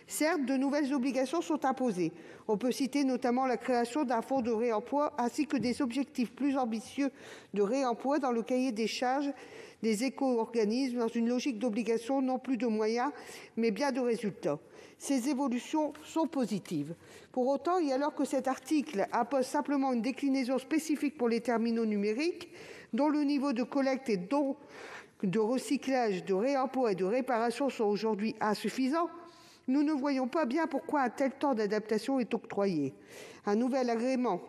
Certes, de nouvelles obligations sont imposées. On peut citer notamment la création d'un fonds de réemploi ainsi que des objectifs plus ambitieux de réemploi dans le cahier des charges des éco-organismes dans une logique d'obligation non plus de moyens mais bien de résultats. Ces évolutions sont positives. Pour autant, et alors que cet article impose simplement une déclinaison spécifique pour les terminaux numériques, dont le niveau de collecte est de recyclage, de réemploi et de réparation sont aujourd'hui insuffisants, nous ne voyons pas bien pourquoi un tel temps d'adaptation est octroyé. Un nouvel agrément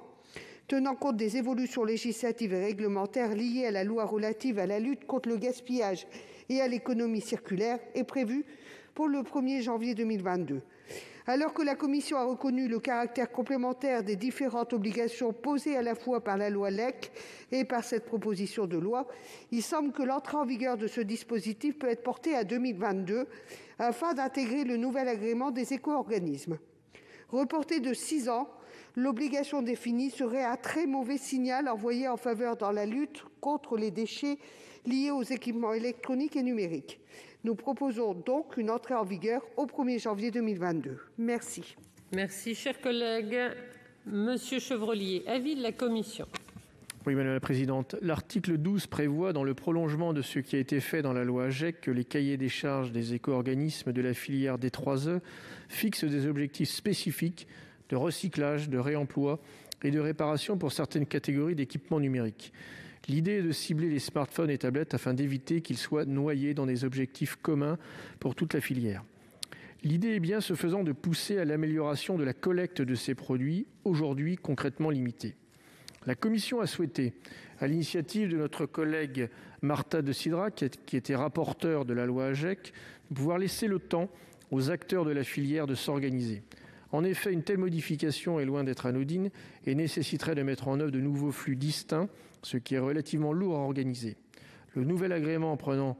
tenant compte des évolutions législatives et réglementaires liées à la loi relative à la lutte contre le gaspillage et à l'économie circulaire est prévu pour le 1er janvier 2022. Alors que la Commission a reconnu le caractère complémentaire des différentes obligations posées à la fois par la loi LEC et par cette proposition de loi, il semble que l'entrée en vigueur de ce dispositif peut être portée à 2022 afin d'intégrer le nouvel agrément des éco-organismes. Reportée de 6 ans, l'obligation définie serait un très mauvais signal envoyé en faveur dans la lutte contre les déchets liés aux équipements électroniques et numériques. Nous proposons donc une entrée en vigueur au 1er janvier 2022. Merci. Merci, cher collègue. Monsieur Chevrollier, avis de la commission. Oui, Madame la Présidente. L'article 12 prévoit, dans le prolongement de ce qui a été fait dans la loi AGEC, que les cahiers des charges des éco-organismes de la filière D3E fixent des objectifs spécifiques de recyclage, de réemploi et de réparation pour certaines catégories d'équipements numériques. L'idée est de cibler les smartphones et tablettes afin d'éviter qu'ils soient noyés dans des objectifs communs pour toute la filière. L'idée est bien, ce faisant, de pousser à l'amélioration de la collecte de ces produits, aujourd'hui concrètement limités. La Commission a souhaité, à l'initiative de notre collègue Marta de Cidrac, qui était rapporteure de la loi AGEC, pouvoir laisser le temps aux acteurs de la filière de s'organiser. En effet, une telle modification est loin d'être anodine et nécessiterait de mettre en œuvre de nouveaux flux distincts, ce qui est relativement lourd à organiser. Le nouvel agrément prenant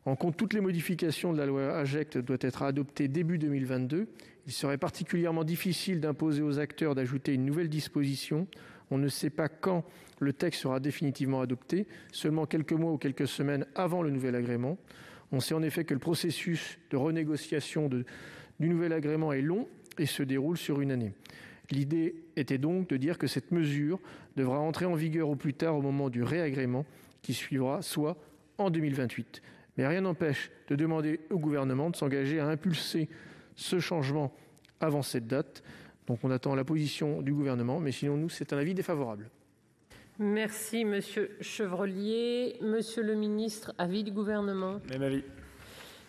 en compte toutes les modifications de la loi AGEC doit être adopté début 2022. Il serait particulièrement difficile d'imposer aux acteurs d'ajouter une nouvelle disposition. On ne sait pas quand le texte sera définitivement adopté, seulement quelques mois ou quelques semaines avant le nouvel agrément. On sait en effet que le processus de renégociation du nouvel agrément est long et se déroule sur une année. L'idée était donc de dire que cette mesure devra entrer en vigueur au plus tard au moment du réagrément qui suivra, soit en 2028. Mais rien n'empêche de demander au gouvernement de s'engager à impulser ce changement avant cette date. Donc on attend la position du gouvernement, mais sinon nous, c'est un avis défavorable. Merci, monsieur Chevrollier. Monsieur le ministre, avis du gouvernement. Même avis.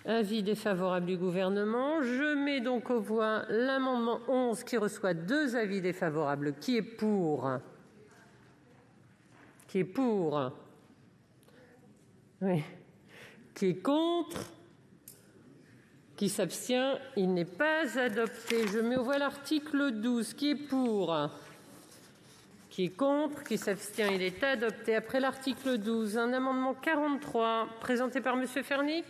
Avis défavorable du gouvernement. Je mets donc aux voix l'amendement 11 qui reçoit 2 avis défavorables. Qui est pour ? Qui est pour ? Oui. Qui est contre ? Qui s'abstient ? Il n'est pas adopté. Je mets aux voix l'article 12. Qui est pour ? Qui est contre ? Qui s'abstient ? Il est adopté. Après l'article 12, un amendement 43 présenté par monsieur Fernic.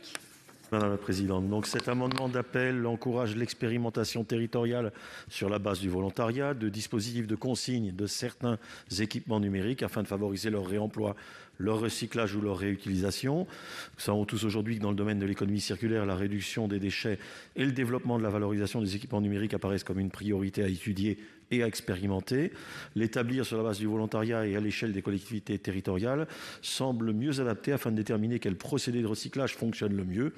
Madame la Présidente, donc cet amendement d'appel encourage l'expérimentation territoriale sur la base du volontariat de dispositifs de consigne de certains équipements numériques afin de favoriser leur réemploi, leur recyclage ou leur réutilisation. Nous savons tous aujourd'hui que dans le domaine de l'économie circulaire, la réduction des déchets et le développement de la valorisation des équipements numériques apparaissent comme une priorité à étudier et à expérimenter. L'établir sur la base du volontariat et à l'échelle des collectivités territoriales semble mieux adapté afin de déterminer quel procédé de recyclage fonctionne le mieux.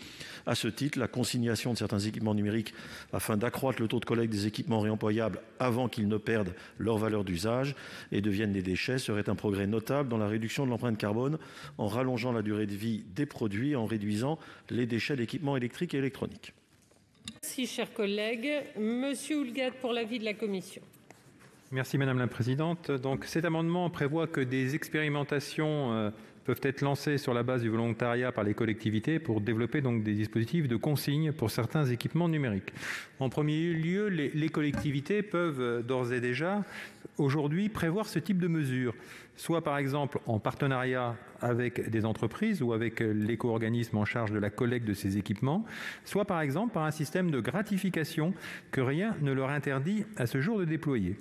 À ce titre, la consignation de certains équipements numériques afin d'accroître le taux de collecte des équipements réemployables avant qu'ils ne perdent leur valeur d'usage et deviennent des déchets serait un progrès notable dans la réduction de l'empreinte carbone en rallongeant la durée de vie des produits et en réduisant les déchets d'équipements électriques et électroniques. Merci, chers collègues. Monsieur Houllegatte pour l'avis de la commission. Merci Madame la Présidente. Donc, cet amendement prévoit que des expérimentations peuvent être lancées sur la base du volontariat par les collectivités pour développer donc des dispositifs de consigne pour certains équipements numériques. En premier lieu, les collectivités peuvent d'ores et déjà aujourd'hui prévoir ce type de mesures, soit par exemple en partenariat avec des entreprises ou avec l'éco-organisme en charge de la collecte de ces équipements, soit par exemple par un système de gratification que rien ne leur interdit à ce jour de déployer.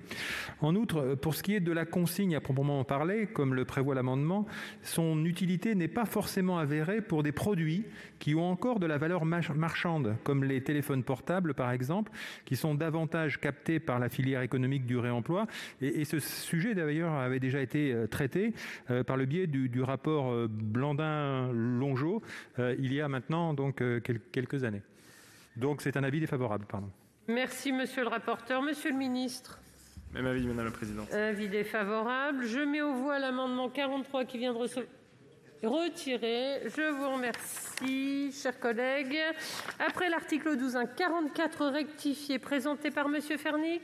En outre, pour ce qui est de la consigne à proprement parler, comme le prévoit l'amendement, son utilité n'est pas forcément avérée pour des produits qui ont encore de la valeur marchande, comme les téléphones portables par exemple, qui sont davantage captés par la filière économique du réemploi. Et ce sujet d'ailleurs avait déjà été traité par le biais du rapport Blandin-Longeau il y a maintenant donc quelques années. Donc c'est un avis défavorable. Pardon. Merci monsieur le rapporteur. Monsieur le ministre. Même avis, Madame la Présidente. Avis défavorable. Je mets aux voix l'amendement 43 qui vient de recevoir. Retiré. Je vous remercie, chers collègues. Après l'article 12, un 44 rectifié présenté par Monsieur Fernic.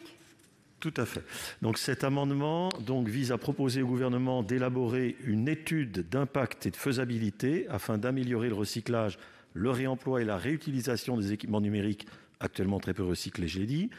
Tout à fait. Donc cet amendement vise à proposer au gouvernement d'élaborer une étude d'impact et de faisabilité afin d'améliorer le recyclage, le réemploi et la réutilisation des équipements numériques actuellement très peu recyclés, je l'ai dit.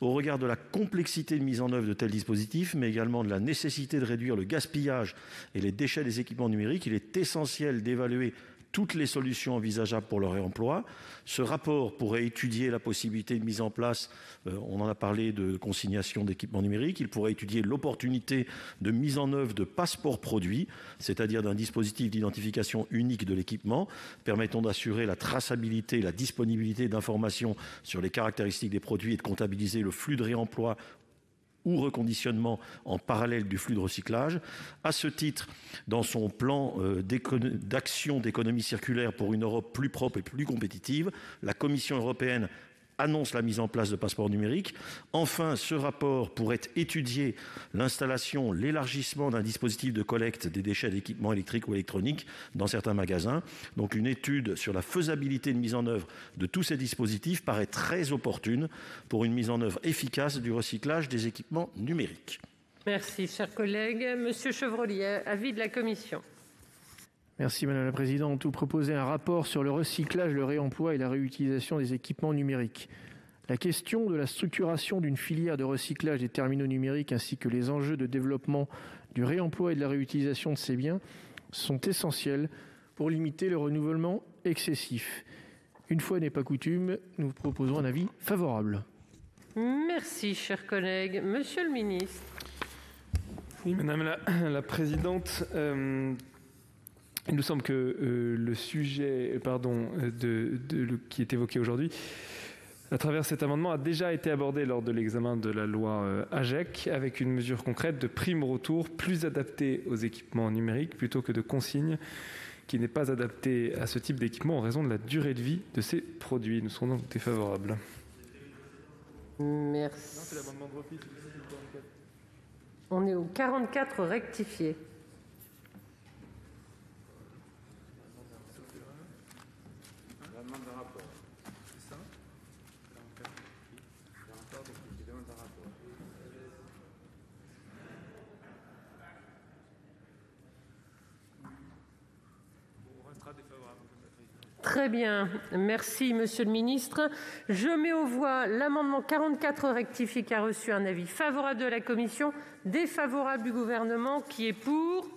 Au regard de la complexité de mise en œuvre de tels dispositifs, mais également de la nécessité de réduire le gaspillage et les déchets des équipements numériques, il est essentiel d'évaluer toutes les solutions envisageables pour leur réemploi. Ce rapport pourrait étudier la possibilité de mise en place, on en a parlé, de consignation d'équipements numériques. Il pourrait étudier l'opportunité de mise en œuvre de passeports produits, c'est-à-dire d'un dispositif d'identification unique de l'équipement, permettant d'assurer la traçabilité et la disponibilité d'informations sur les caractéristiques des produits et de comptabiliser le flux de réemploi ou reconditionnement en parallèle du flux de recyclage. À ce titre, dans son plan d'action d'économie circulaire pour une Europe plus propre et plus compétitive, la Commission européenne annonce la mise en place de passeports numériques. Enfin, ce rapport pourrait étudier l'installation, l'élargissement d'un dispositif de collecte des déchets d'équipements électriques ou électroniques dans certains magasins. Donc une étude sur la faisabilité de mise en œuvre de tous ces dispositifs paraît très opportune pour une mise en œuvre efficace du recyclage des équipements numériques. Merci, chers collègues. Monsieur Chevrollier, avis de la commission. Merci Madame la Présidente. Vous proposez un rapport sur le recyclage, le réemploi et la réutilisation des équipements numériques. La question de la structuration d'une filière de recyclage des terminaux numériques ainsi que les enjeux de développement du réemploi et de la réutilisation de ces biens sont essentiels pour limiter le renouvellement excessif. Une fois n'est pas coutume, nous vous proposons un avis favorable. Merci, chers collègues. Monsieur le ministre. Oui, Madame la Présidente, il nous semble que le sujet qui est évoqué aujourd'hui, à travers cet amendement, a déjà été abordé lors de l'examen de la loi AGEC, avec une mesure concrète de prime au retour plus adaptée aux équipements numériques plutôt que de consigne qui n'est pas adaptée à ce type d'équipement en raison de la durée de vie de ces produits. Nous serons donc défavorables. Merci. On est au 44 rectifié. Très bien, merci Monsieur le Ministre. Je mets aux voix l'amendement 44 rectifié qui a reçu un avis favorable de la Commission, défavorable du Gouvernement. Qui est pour?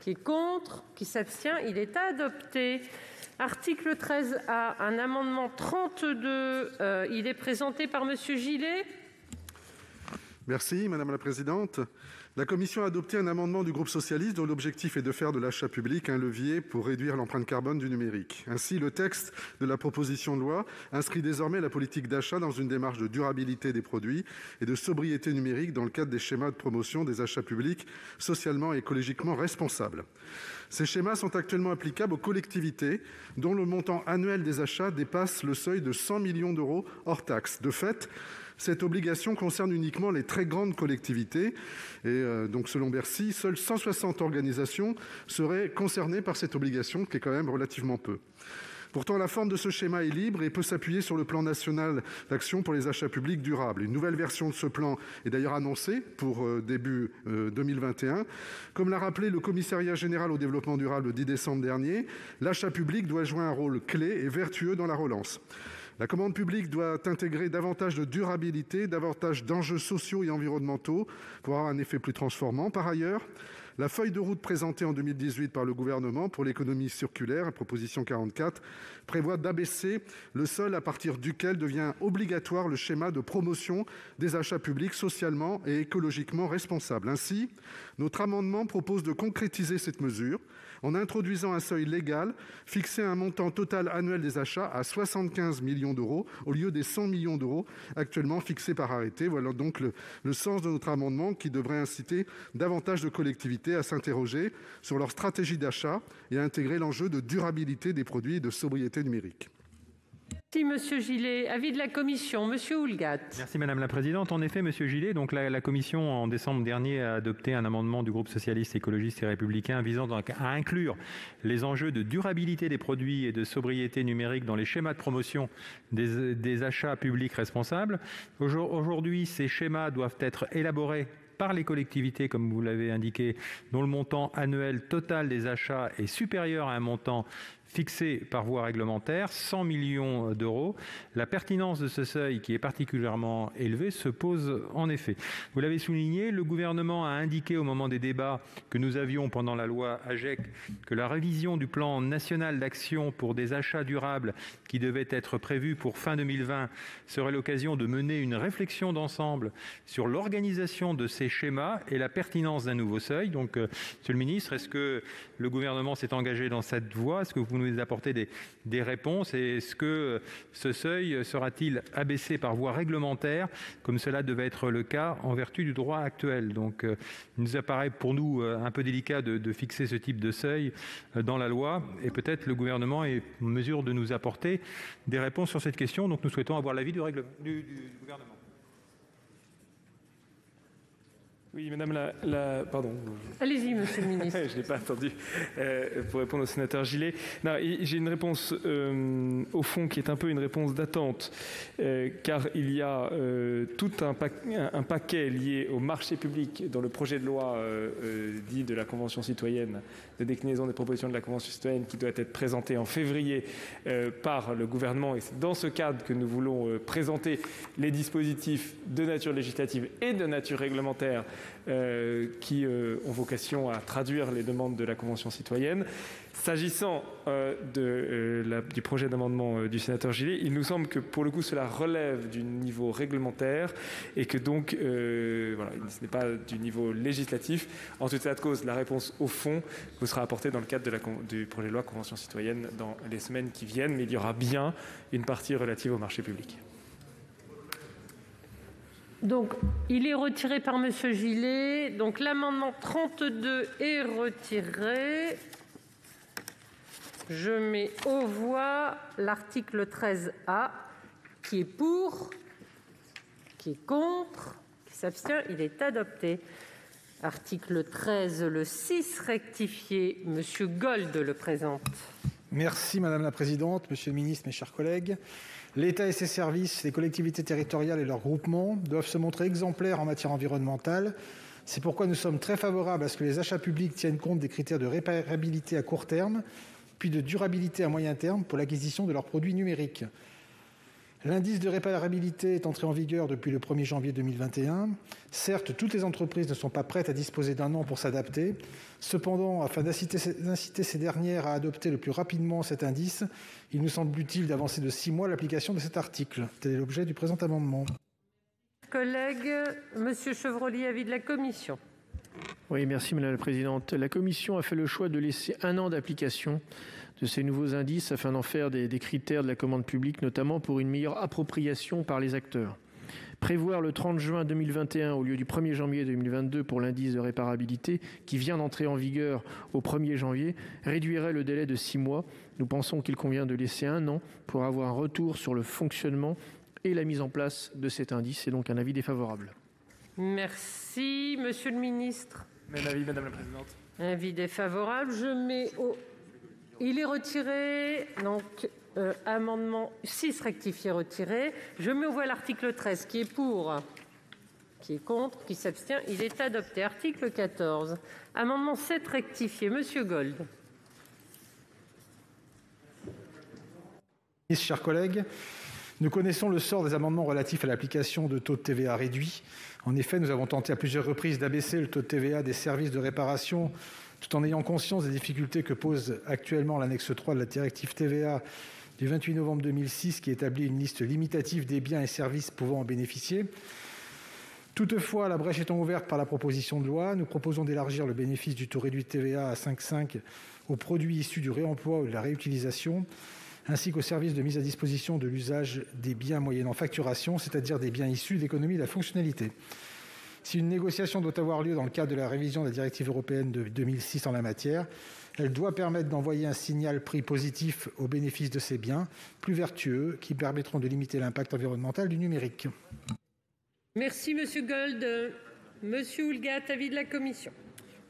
Qui est contre? Qui s'abstient? Il est adopté. Article 13A, un amendement 32, il est présenté par Monsieur Gillet. Merci Madame la Présidente. La Commission a adopté un amendement du groupe socialiste dont l'objectif est de faire de l'achat public un levier pour réduire l'empreinte carbone du numérique. Ainsi, le texte de la proposition de loi inscrit désormais la politique d'achat dans une démarche de durabilité des produits et de sobriété numérique dans le cadre des schémas de promotion des achats publics socialement et écologiquement responsables. Ces schémas sont actuellement applicables aux collectivités dont le montant annuel des achats dépasse le seuil de 100 millions d'euros hors taxes. De fait, cette obligation concerne uniquement les très grandes collectivités. Et donc, selon Bercy, seules 160 organisations seraient concernées par cette obligation, qui est quand même relativement peu. Pourtant, la forme de ce schéma est libre et peut s'appuyer sur le plan national d'action pour les achats publics durables. Une nouvelle version de ce plan est d'ailleurs annoncée pour début 2021. Comme l'a rappelé le Commissariat général au développement durable le 10 décembre dernier, l'achat public doit jouer un rôle clé et vertueux dans la relance. La commande publique doit intégrer davantage de durabilité, davantage d'enjeux sociaux et environnementaux pour avoir un effet plus transformant. Par ailleurs, la feuille de route présentée en 2018 par le gouvernement pour l'économie circulaire, proposition 44, prévoit d'abaisser le seuil à partir duquel devient obligatoire le schéma de promotion des achats publics socialement et écologiquement responsables. Ainsi, notre amendement propose de concrétiser cette mesure en introduisant un seuil légal fixé à un montant total annuel des achats à 75 millions d'euros au lieu des 100 millions d'euros actuellement fixés par arrêté. Voilà donc le sens de notre amendement qui devrait inciter davantage de collectivités à s'interroger sur leur stratégie d'achat et à intégrer l'enjeu de durabilité des produits et de sobriété numérique. Merci, Monsieur Gillet. Avis de la commission, Monsieur Houllegatte. Merci Madame la Présidente. En effet, Monsieur Gillet, donc la commission en décembre dernier a adopté un amendement du groupe socialiste, écologiste et républicain visant donc à inclure les enjeux de durabilité des produits et de sobriété numérique dans les schémas de promotion des achats publics responsables. Aujourd'hui, ces schémas doivent être élaborés par les collectivités, comme vous l'avez indiqué, dont le montant annuel total des achats est supérieur à un montant fixé par voie réglementaire, 100 millions d'euros. La pertinence de ce seuil, qui est particulièrement élevé, se pose en effet. Vous l'avez souligné, le gouvernement a indiqué au moment des débats que nous avions pendant la loi AGEC que la révision du plan national d'action pour des achats durables qui devait être prévue pour fin 2020 serait l'occasion de mener une réflexion d'ensemble sur l'organisation de ces schémas et la pertinence d'un nouveau seuil. Donc, Monsieur le ministre, est-ce que le gouvernement s'est engagé dans cette voie? Est-ce que vous nous apporter des réponses, et est-ce que ce seuil sera-t-il abaissé par voie réglementaire comme cela devait être le cas en vertu du droit actuel? Donc il nous apparaît pour nous un peu délicat de fixer ce type de seuil dans la loi, et peut-être le gouvernement est en mesure de nous apporter des réponses sur cette question. Donc nous souhaitons avoir l'avis du gouvernement. Oui, Madame pardon. Allez-y, Monsieur le ministre. Je n'ai pas attendu pour répondre au sénateur Gillet. J'ai une réponse au fond qui est un peu une réponse d'attente, car il y a tout un paquet lié au marché public dans le projet de loi dit de la Convention citoyenne, de déclinaison des propositions de la Convention citoyenne, qui doit être présenté en février par le gouvernement. Et c'est dans ce cadre que nous voulons présenter les dispositifs de nature législative et de nature réglementaire qui ont vocation à traduire les demandes de la Convention citoyenne. S'agissant du projet d'amendement du sénateur Gillet, il nous semble que pour le coup cela relève du niveau réglementaire et que donc ce n'est pas du niveau législatif. En tout état de cause, la réponse au fond vous sera apportée dans le cadre du projet de loi Convention citoyenne dans les semaines qui viennent, mais il y aura bien une partie relative au marché public. Donc, il est retiré par Monsieur Gillet. Donc, l'amendement 32 est retiré. Je mets aux voix l'article 13A. Qui est pour? Qui est contre? Qui s'abstient? Il est adopté. Article 13, le 6 rectifié. Monsieur Gold le présente. Merci Madame la Présidente, Monsieur le Ministre, mes chers collègues. L'État et ses services, les collectivités territoriales et leurs groupements doivent se montrer exemplaires en matière environnementale. C'est pourquoi nous sommes très favorables à ce que les achats publics tiennent compte des critères de réparabilité à court terme, puis de durabilité à moyen terme pour l'acquisition de leurs produits numériques. L'indice de réparabilité est entré en vigueur depuis le 1er janvier 2021. Certes, toutes les entreprises ne sont pas prêtes à disposer d'un an pour s'adapter. Cependant, afin d'inciter ces dernières à adopter le plus rapidement cet indice, il nous semble utile d'avancer de 6 mois l'application de cet article. Tel est l'objet du présent amendement. Collègue, Monsieur Chevrollier, avis de la commission. Oui, merci Madame la Présidente. La commission a fait le choix de laisser 1 an d'application de ces nouveaux indices afin d'en faire des critères de la commande publique, notamment pour une meilleure appropriation par les acteurs. Prévoir le 30 juin 2021 au lieu du 1er janvier 2022 pour l'indice de réparabilité qui vient d'entrer en vigueur au 1er janvier réduirait le délai de 6 mois. Nous pensons qu'il convient de laisser 1 an pour avoir un retour sur le fonctionnement et la mise en place de cet indice. C'est donc un avis défavorable. Merci. Monsieur le ministre. Même avis, Madame la Présidente. Avis défavorable. Je mets au... Il est retiré. Donc, amendement 6 rectifié retiré. Je mets aux voix l'article 13 qui est pour, qui est contre, qui s'abstient. Il est adopté. Article 14. Amendement 7 rectifié. Monsieur Gold. Chers collègues, nous connaissons le sort des amendements relatifs à l'application de taux de TVA réduits. En effet, nous avons tenté à plusieurs reprises d'abaisser le taux de TVA des services de réparation tout en ayant conscience des difficultés que pose actuellement l'annexe 3 de la directive TVA du 28 novembre 2006 qui établit une liste limitative des biens et services pouvant en bénéficier. Toutefois, la brèche étant ouverte par la proposition de loi, nous proposons d'élargir le bénéfice du taux réduit de TVA à 5,5 aux produits issus du réemploi ou de la réutilisation, ainsi qu'aux services de mise à disposition de l'usage des biens moyennant facturation, c'est-à-dire des biens issus d'économie de la fonctionnalité. Si une négociation doit avoir lieu dans le cadre de la révision de la directive européenne de 2006 en la matière, elle doit permettre d'envoyer un signal prix positif au bénéfice de ces biens, plus vertueux, qui permettront de limiter l'impact environnemental du numérique. Merci, Monsieur Gold. Monsieur Houllegatte, avis de la commission.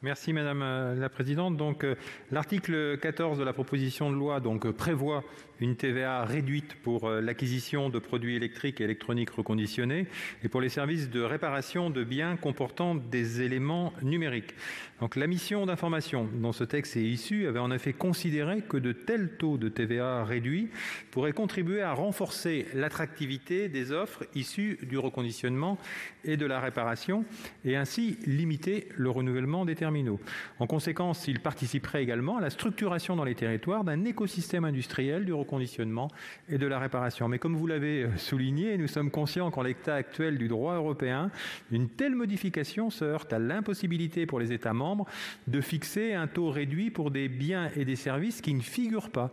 Merci Madame la Présidente. Donc, l'article 14 de la proposition de loi prévoit une TVA réduite pour l'acquisition de produits électriques et électroniques reconditionnés et pour les services de réparation de biens comportant des éléments numériques. Donc, la mission d'information dont ce texte est issu avait en effet considéré que de tels taux de TVA réduits pourraient contribuer à renforcer l'attractivité des offres issues du reconditionnement et de la réparation et ainsi limiter le renouvellement des terminaux. En conséquence, il participerait également à la structuration dans les territoires d'un écosystème industriel du reconditionnement et de la réparation. Mais comme vous l'avez souligné, nous sommes conscients qu'en l'état actuel du droit européen, une telle modification se heurte à l'impossibilité pour les États membres de fixer un taux réduit pour des biens et des services qui ne figurent pas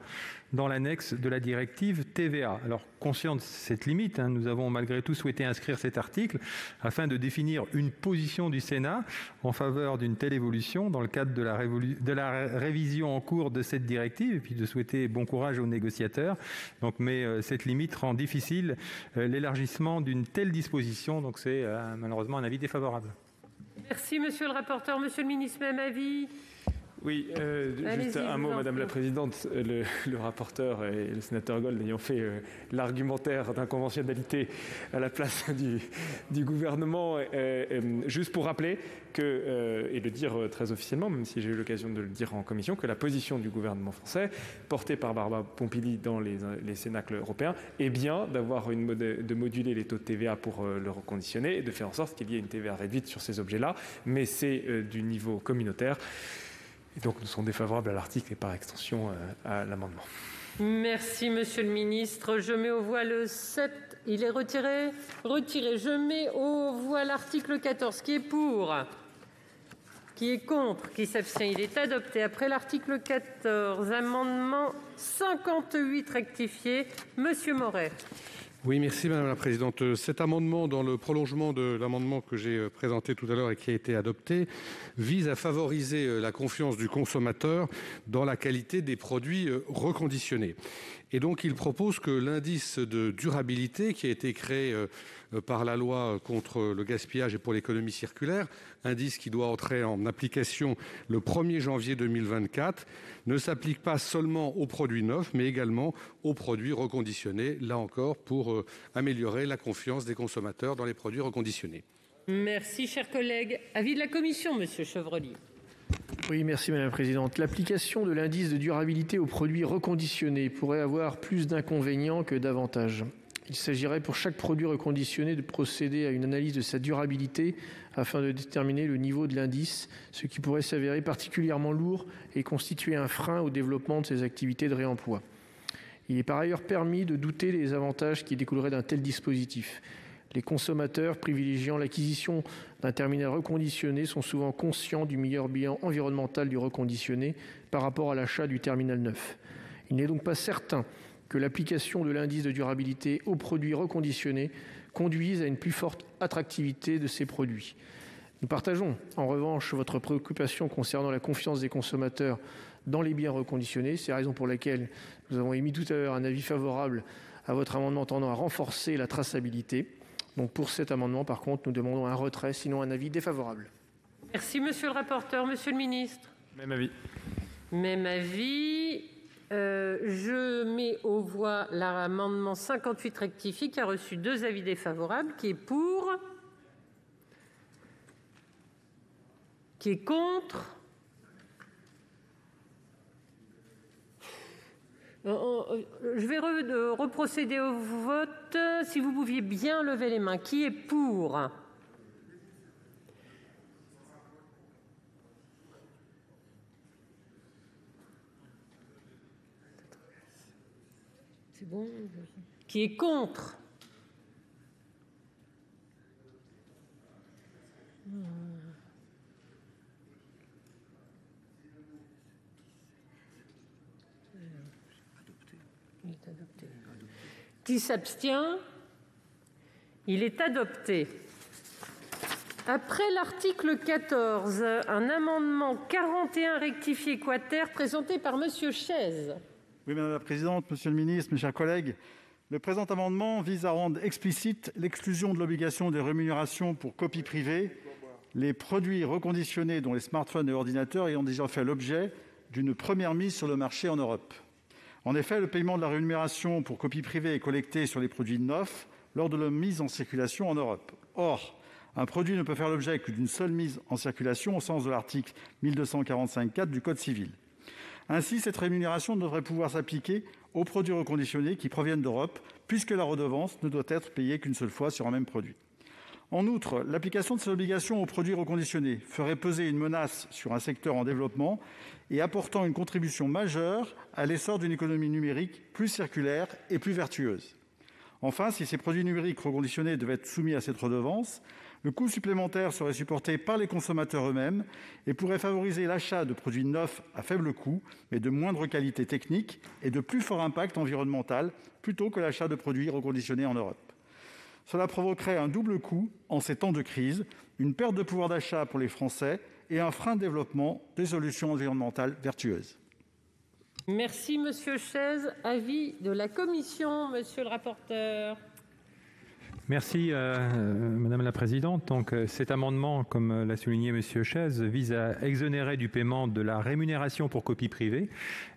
dans l'annexe de la directive TVA. Alors, conscient de cette limite, nous avons malgré tout souhaité inscrire cet article afin de définir une position du Sénat en faveur d'une telle évolution dans le cadre de la révision en cours de cette directive et puis de souhaiter bon courage aux négociateurs. Mais cette limite rend difficile l'élargissement d'une telle disposition. Donc c'est malheureusement un avis défavorable. Merci Monsieur le rapporteur. Monsieur le ministre, même avis. Oui, juste un mot, Madame la Présidente. Le rapporteur et le sénateur Gold ayant fait l'argumentaire d'inconventionnalité à la place du gouvernement, juste pour rappeler que, et le dire très officiellement, même si j'ai eu l'occasion de le dire en commission, que la position du gouvernement français, portée par Barbara Pompili dans les cénacles européens, est bien de moduler les taux de TVA pour le reconditionner et de faire en sorte qu'il y ait une TVA réduite sur ces objets-là, mais c'est du niveau communautaire. Et donc, nous serons défavorables à l'article et par extension à l'amendement. Merci, Monsieur le Ministre. Je mets aux voix le 7. Il est retiré ? Retiré. Je mets aux voix l'article 14. Qui est pour ? Qui est contre ? Qui s'abstient ? Il est adopté. Après l'article 14, amendement 58 rectifié. Monsieur Moret. Oui, merci Madame la Présidente. Cet amendement, dans le prolongement de l'amendement que j'ai présenté tout à l'heure et qui a été adopté, vise à favoriser la confiance du consommateur dans la qualité des produits reconditionnés. Et donc, il propose que l'indice de durabilité qui a été créé par la loi contre le gaspillage et pour l'économie circulaire, indice qui doit entrer en application le 1er janvier 2024, ne s'applique pas seulement aux produits neufs, mais également aux produits reconditionnés, là encore pour améliorer la confiance des consommateurs dans les produits reconditionnés. Merci, chers collègues. Avis de la Commission, Monsieur Chevrollier. Oui, merci Madame la Présidente. L'application de l'indice de durabilité aux produits reconditionnés pourrait avoir plus d'inconvénients que d'avantages. Il s'agirait pour chaque produit reconditionné de procéder à une analyse de sa durabilité afin de déterminer le niveau de l'indice, ce qui pourrait s'avérer particulièrement lourd et constituer un frein au développement de ces activités de réemploi. Il est par ailleurs permis de douter des avantages qui découleraient d'un tel dispositif. Les consommateurs privilégiant l'acquisition d'un terminal reconditionné sont souvent conscients du meilleur bilan environnemental du reconditionné par rapport à l'achat du terminal neuf. Il n'est donc pas certain que l'application de l'indice de durabilité aux produits reconditionnés conduise à une plus forte attractivité de ces produits. Nous partageons en revanche votre préoccupation concernant la confiance des consommateurs dans les biens reconditionnés. C'est la raison pour laquelle nous avons émis tout à l'heure un avis favorable à votre amendement tendant à renforcer la traçabilité. Donc pour cet amendement, par contre, nous demandons un retrait, sinon un avis défavorable. Merci, Monsieur le rapporteur. Monsieur le ministre. Même avis. Même avis. Je mets aux voix l'amendement 58 rectifié qui a reçu 2 avis défavorables. Qui est pour ? Qui est contre ? Je vais reprocéder au vote. Si vous pouviez bien lever les mains. Qui est pour ? C'est bon. Qui est contre ? Qui s'abstient ? Il est adopté. Après l'article 14, un amendement 41 rectifié quater présenté par Monsieur Chaize. Oui, Madame la présidente, Monsieur le ministre, mes chers collègues, le présent amendement vise à rendre explicite l'exclusion de l'obligation de rémunération pour copie privée les produits reconditionnés dont les smartphones et ordinateurs ayant déjà fait l'objet d'une première mise sur le marché en Europe. En effet, le paiement de la rémunération pour copie privée est collecté sur les produits neufs lors de leur mise en circulation en Europe. Or, un produit ne peut faire l'objet que d'une seule mise en circulation au sens de l'article 1245-4 du Code civil. Ainsi, cette rémunération ne devrait pouvoir s'appliquer aux produits reconditionnés qui proviennent d'Europe, puisque la redevance ne doit être payée qu'une seule fois sur un même produit. En outre, l'application de cette obligation aux produits reconditionnés ferait peser une menace sur un secteur en développement et apportant une contribution majeure à l'essor d'une économie numérique plus circulaire et plus vertueuse. Enfin, si ces produits numériques reconditionnés devaient être soumis à cette redevance, le coût supplémentaire serait supporté par les consommateurs eux-mêmes et pourrait favoriser l'achat de produits neufs à faible coût, mais de moindre qualité technique et de plus fort impact environnemental, plutôt que l'achat de produits reconditionnés en Europe. Cela provoquerait un double coût en ces temps de crise, une perte de pouvoir d'achat pour les Français et un frein de développement des solutions environnementales vertueuses. Merci, Monsieur Chaize. Avis de la commission, monsieur le rapporteur. Merci, Madame la Présidente. Donc, cet amendement, comme l'a souligné Monsieur Chaize, vise à exonérer du paiement de la rémunération pour copie privée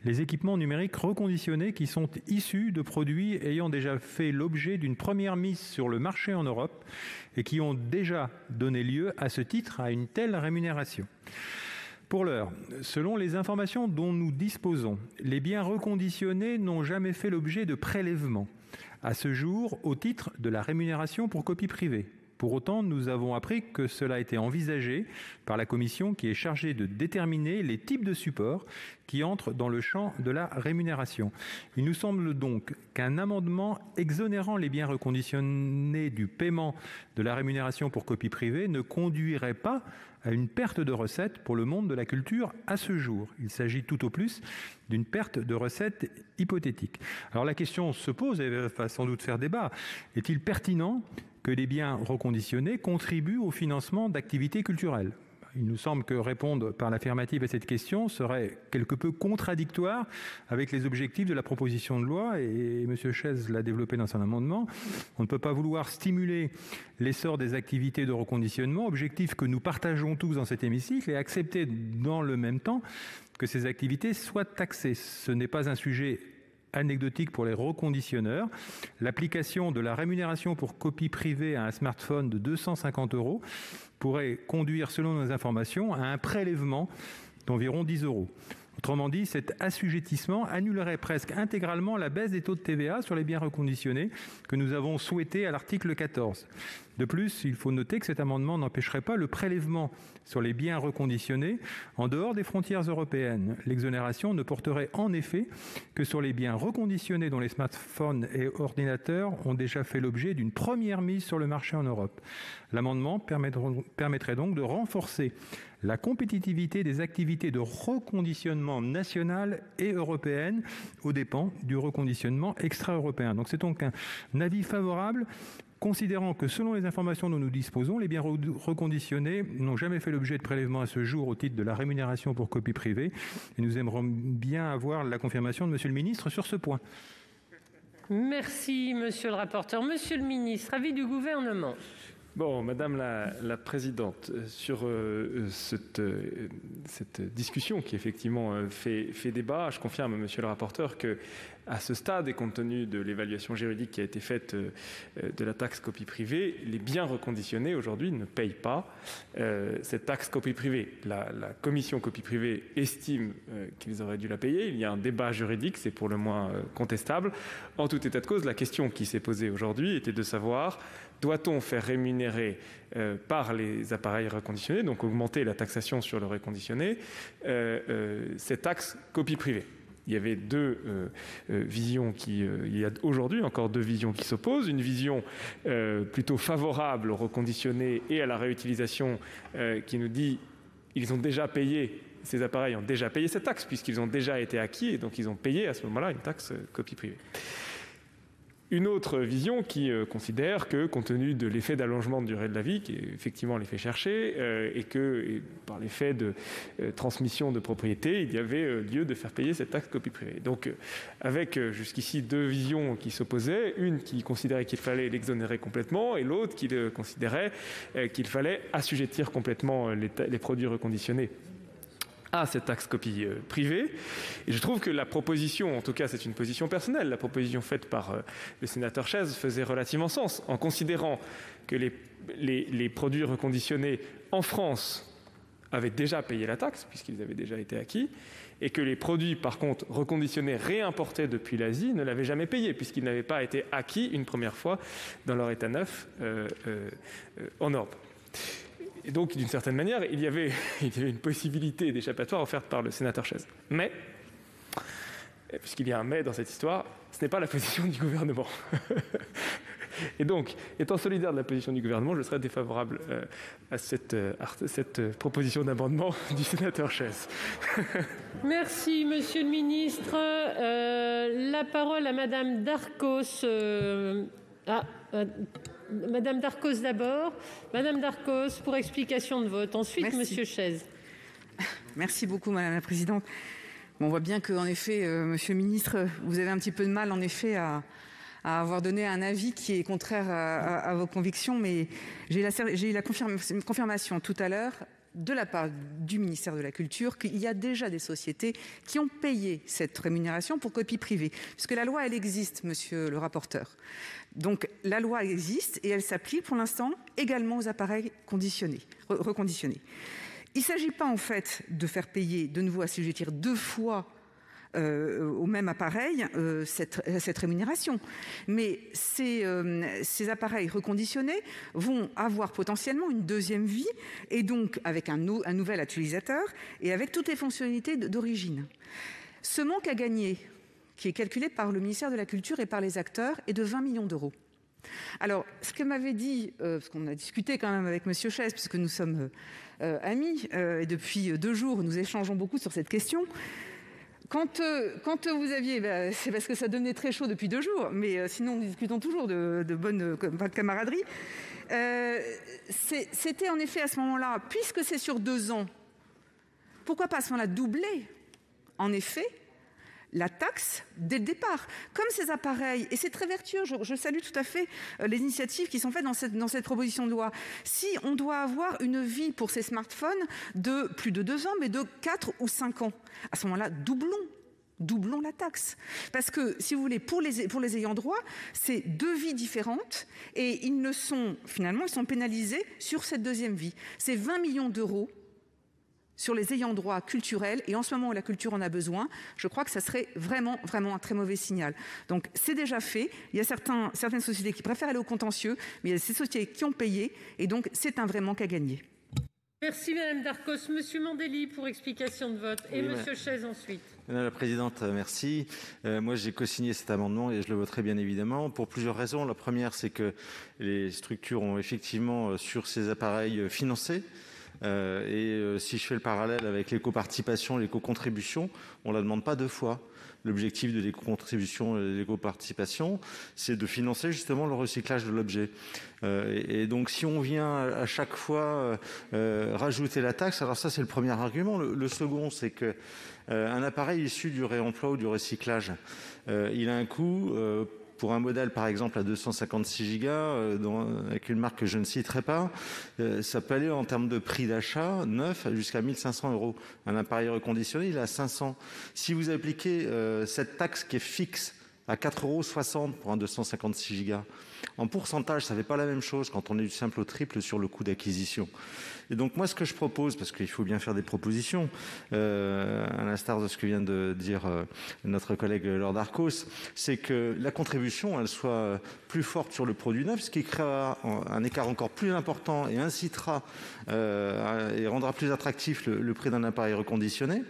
les équipements numériques reconditionnés qui sont issus de produits ayant déjà fait l'objet d'une première mise sur le marché en Europe et qui ont déjà donné lieu à ce titre à une telle rémunération. Pour l'heure, selon les informations dont nous disposons, les biens reconditionnés n'ont jamais fait l'objet de prélèvements à ce jour au titre de la rémunération pour copie privée. Pour autant, nous avons appris que cela a été envisagé par la commission qui est chargée de déterminer les types de supports qui entrent dans le champ de la rémunération. Il nous semble donc qu'un amendement exonérant les biens reconditionnés du paiement de la rémunération pour copie privée ne conduirait pas à une perte de recettes pour le monde de la culture à ce jour. Il s'agit tout au plus d'une perte de recettes hypothétique. Alors la question se pose et va sans doute faire débat. Est-il pertinent que les biens reconditionnés contribuent au financement d'activités culturelles ? Il nous semble que répondre par l'affirmative à cette question serait quelque peu contradictoire avec les objectifs de la proposition de loi, et M. Chaize l'a développé dans son amendement. On ne peut pas vouloir stimuler l'essor des activités de reconditionnement, objectif que nous partageons tous dans cet hémicycle, et accepter dans le même temps que ces activités soient taxées. Ce n'est pas un sujet anecdotique pour les reconditionneurs. L'application de la rémunération pour copie privée à un smartphone de 250 € pourrait conduire, selon nos informations, à un prélèvement d'environ 10 €. Autrement dit, cet assujettissement annulerait presque intégralement la baisse des taux de TVA sur les biens reconditionnés que nous avons souhaité à l'article 14. De plus, il faut noter que cet amendement n'empêcherait pas le prélèvement sur les biens reconditionnés en dehors des frontières européennes. L'exonération ne porterait en effet que sur les biens reconditionnés dont les smartphones et ordinateurs ont déjà fait l'objet d'une première mise sur le marché en Europe. L'amendement permettrait donc de renforcer la compétitivité des activités de reconditionnement nationales et européennes aux dépens du reconditionnement extra-européen. Donc c'est donc un avis favorable, considérant que selon les informations dont nous disposons, les biens reconditionnés n'ont jamais fait l'objet de prélèvement à ce jour au titre de la rémunération pour copie privée. Et nous aimerions bien avoir la confirmation de Monsieur le Ministre sur ce point. Merci, Monsieur le rapporteur. Monsieur le Ministre, avis du Gouvernement. Bon, Madame la Présidente, sur cette discussion qui effectivement fait débat, je confirme, Monsieur le rapporteur, que à ce stade, et compte tenu de l'évaluation juridique qui a été faite de la taxe copie privée, les biens reconditionnés aujourd'hui ne payent pas cette taxe copie privée. La commission copie privée estime qu'ils auraient dû la payer. Il y a un débat juridique, c'est pour le moins contestable. En tout état de cause, la question qui s'est posée aujourd'hui était de savoir: doit-on faire rémunérer par les appareils reconditionnés, donc augmenter la taxation sur le reconditionné, cette taxe copie privée? Il y avait deux visions il y a aujourd'hui encore deux visions qui s'opposent. Une vision plutôt favorable au reconditionné et à la réutilisation qui nous dit ils ont déjà payé, ces appareils ont déjà payé cette taxe puisqu'ils ont déjà été acquis et donc ils ont payé à ce moment-là une taxe copie privée. Une autre vision qui considère que, compte tenu de l'effet d'allongement de durée de la vie, qui est effectivement l'effet cherché, et par l'effet de transmission de propriété, il y avait lieu de faire payer cette taxe copie privée. Donc, avec jusqu'ici deux visions qui s'opposaient, une qui considérait qu'il fallait l'exonérer complètement, et l'autre qui considérait qu'il fallait assujettir complètement les produits reconditionnés à cette taxe copie privée. Et je trouve que la proposition, en tout cas c'est une position personnelle, la proposition faite par le sénateur Chaize faisait relativement sens, en considérant que les produits reconditionnés en France avaient déjà payé la taxe, puisqu'ils avaient déjà été acquis, et que les produits, par contre, reconditionnés réimportés depuis l'Asie ne l'avaient jamais payé, puisqu'ils n'avaient pas été acquis une première fois dans leur état neuf en Europe. Et donc, d'une certaine manière, il y avait une possibilité d'échappatoire offerte par le sénateur Chaize. Mais, puisqu'il y a un mais dans cette histoire, ce n'est pas la position du gouvernement. Et donc, étant solidaire de la position du gouvernement, je serai défavorable à cette proposition d'amendement du sénateur Chaize. Merci, Monsieur le Ministre. La parole à Madame Darcos. Madame Darcos d'abord. Madame Darcos pour explication de vote. Ensuite, merci. Monsieur Chaize. Merci beaucoup, Madame la Présidente. Bon, on voit bien qu'en effet, Monsieur le Ministre, vous avez un petit peu de mal, en effet, à avoir donné un avis qui est contraire à vos convictions, mais j'ai eu la confirmation tout à l'heure de la part du ministère de la Culture qu'il y a déjà des sociétés qui ont payé cette rémunération pour copie privée, puisque la loi, elle existe, monsieur le rapporteur. Donc la loi existe et elle s'applique pour l'instant également aux appareils reconditionnés. Il ne s'agit pas en fait de faire payer, de nouveau assujettir deux fois au même appareil cette rémunération. Mais ces appareils reconditionnés vont avoir potentiellement une deuxième vie, et donc avec un nouvel utilisateur et avec toutes les fonctionnalités d'origine. Ce manque à gagner, qui est calculé par le ministère de la Culture et par les acteurs, est de 20 millions d'euros. Alors, ce que m'avait dit, parce qu'on a discuté quand même avec M. Chaize, puisque nous sommes amis, et depuis 2 jours, nous échangeons beaucoup sur cette question. Quand vous aviez, c'est parce que ça devenait très chaud depuis 2 jours, mais sinon nous discutons toujours de bonne camaraderie. C'était en effet à ce moment-là, puisque c'est sur 2 ans, pourquoi pas à ce moment-là doubler, en effet, la taxe dès le départ. Comme ces appareils, et c'est très vertueux, je salue tout à fait les initiatives qui sont faites dans cette proposition de loi. Si on doit avoir une vie pour ces smartphones de plus de 2 ans, mais de 4 ou 5 ans, à ce moment-là, doublons la taxe. Parce que, si vous voulez, pour les ayants droit, c'est 2 vies différentes et ils sont pénalisés sur cette deuxième vie. C'est 20 millions d'euros sur les ayants droit culturels, et en ce moment où la culture en a besoin, je crois que ça serait vraiment un très mauvais signal. Donc c'est déjà fait, il y a certaines sociétés qui préfèrent aller au contentieux, mais il y a ces sociétés qui ont payé, et donc c'est un vrai manque à gagner. Merci Madame Darcos. Monsieur Mandelli pour explication de vote, et Monsieur Chaize ensuite. Madame la Présidente, merci. Moi, j'ai co-signé cet amendement et je le voterai bien évidemment pour plusieurs raisons. La première, c'est que les structures ont effectivement sur ces appareils financé. Si je fais le parallèle avec l'éco-participation, l'éco-contribution, on ne la demande pas 2 fois. L'objectif de l'éco-contribution et de l'éco-participation, c'est de financer justement le recyclage de l'objet. Et donc, si on vient à chaque fois rajouter la taxe, alors ça, c'est le premier argument. Le second, c'est qu'un appareil issu du réemploi ou du recyclage, il a un coût... Pour un modèle, par exemple, à 256 Go, avec une marque que je ne citerai pas, ça peut aller en termes de prix d'achat neuf jusqu'à 1 500 €. Un appareil reconditionné, il est à 500. Si vous appliquez cette taxe qui est fixe à 4,60 € pour un 256 Go, en pourcentage, ça ne fait pas la même chose quand on est du simple au triple sur le coût d'acquisition. Et donc moi, ce que je propose, parce qu'il faut bien faire des propositions, à l'instar de ce que vient de dire notre collègue Laure Darcos, c'est que la contribution, elle soit plus forte sur le produit neuf, ce qui créera un écart encore plus important et incitera et rendra plus attractif le prix d'un appareil reconditionné.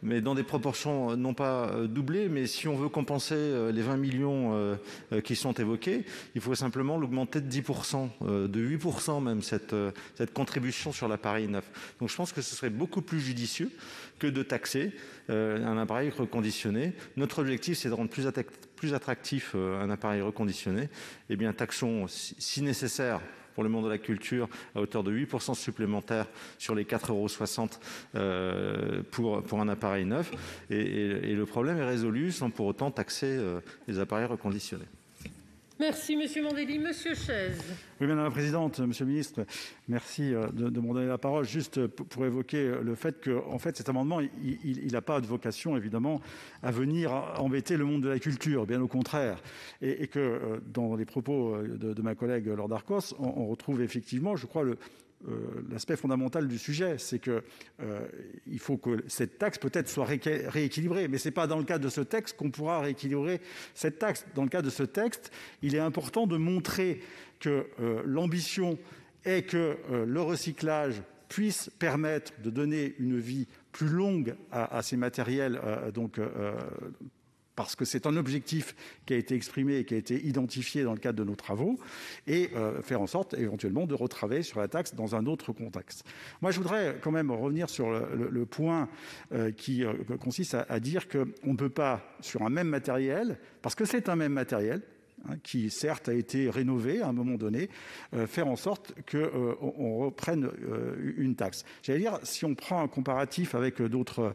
mais dans des proportions non pas doublées, mais si on veut compenser les 20 millions qui sont évoqués, il faut simplement l'augmenter de 10%, de 8% même, cette contribution sur l'appareil neuf. Donc je pense que ce serait beaucoup plus judicieux que de taxer un appareil reconditionné. Notre objectif, c'est de rendre plus attractif un appareil reconditionné. Eh bien, taxons, si nécessaire, pour le monde de la culture, à hauteur de 8% supplémentaires sur les 4,60 € pour un appareil neuf. Et le problème est résolu sans pour autant taxer les appareils reconditionnés. Merci, Monsieur Mandelli. Monsieur Chaize. Oui, Madame la Présidente, Monsieur le Ministre, merci de me donner la parole. Juste pour évoquer le fait que, en fait, cet amendement, il n'a pas de vocation, évidemment, à venir embêter le monde de la culture, bien au contraire. Et que dans les propos de ma collègue Laure Darcos, on retrouve effectivement, je crois, l'aspect fondamental du sujet, c'est que il faut que cette taxe peut-être soit rééquilibrée, mais ce n'est pas dans le cadre de ce texte qu'on pourra rééquilibrer cette taxe. Dans le cadre de ce texte, il est important de montrer que l'ambition est que le recyclage puisse permettre de donner une vie plus longue à ces matériels, parce que c'est un objectif qui a été exprimé et qui a été identifié dans le cadre de nos travaux, et faire en sorte éventuellement de retravailler sur la taxe dans un autre contexte. Moi, je voudrais quand même revenir sur le point qui consiste à dire qu'on ne peut pas, sur un même matériel, parce que c'est un même matériel, qui certes a été rénové à un moment donné, faire en sorte qu'on reprenne une taxe. J'allais dire, si on prend un comparatif avec d'autres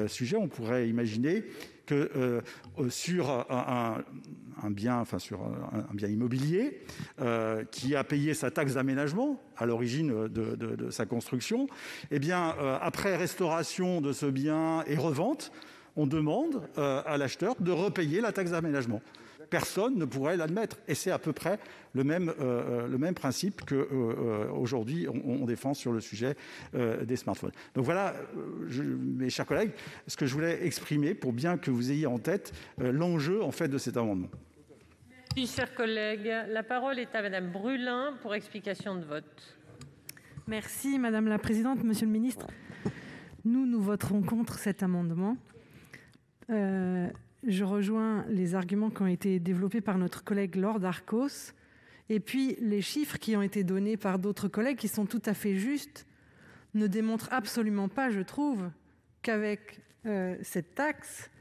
sujets, on pourrait imaginer que sur un bien immobilier qui a payé sa taxe d'aménagement à l'origine de sa construction, eh bien, après restauration de ce bien et revente, on demande à l'acheteur de repayer la taxe d'aménagement. Personne ne pourrait l'admettre. Et c'est à peu près le même principe qu'aujourd'hui on défend sur le sujet des smartphones. Donc voilà, mes chers collègues, ce que je voulais exprimer pour bien que vous ayez en tête l'enjeu en fait de cet amendement. Merci, chers collègues. La parole est à Madame Brulin pour explication de vote. Merci Madame la Présidente, Monsieur le Ministre. Nous voterons contre cet amendement. Je rejoins les arguments qui ont été développés par notre collègue Laure Darcos et puis les chiffres qui ont été donnés par d'autres collègues qui sont tout à fait justes ne démontrent absolument pas, je trouve, qu'avec cette taxe,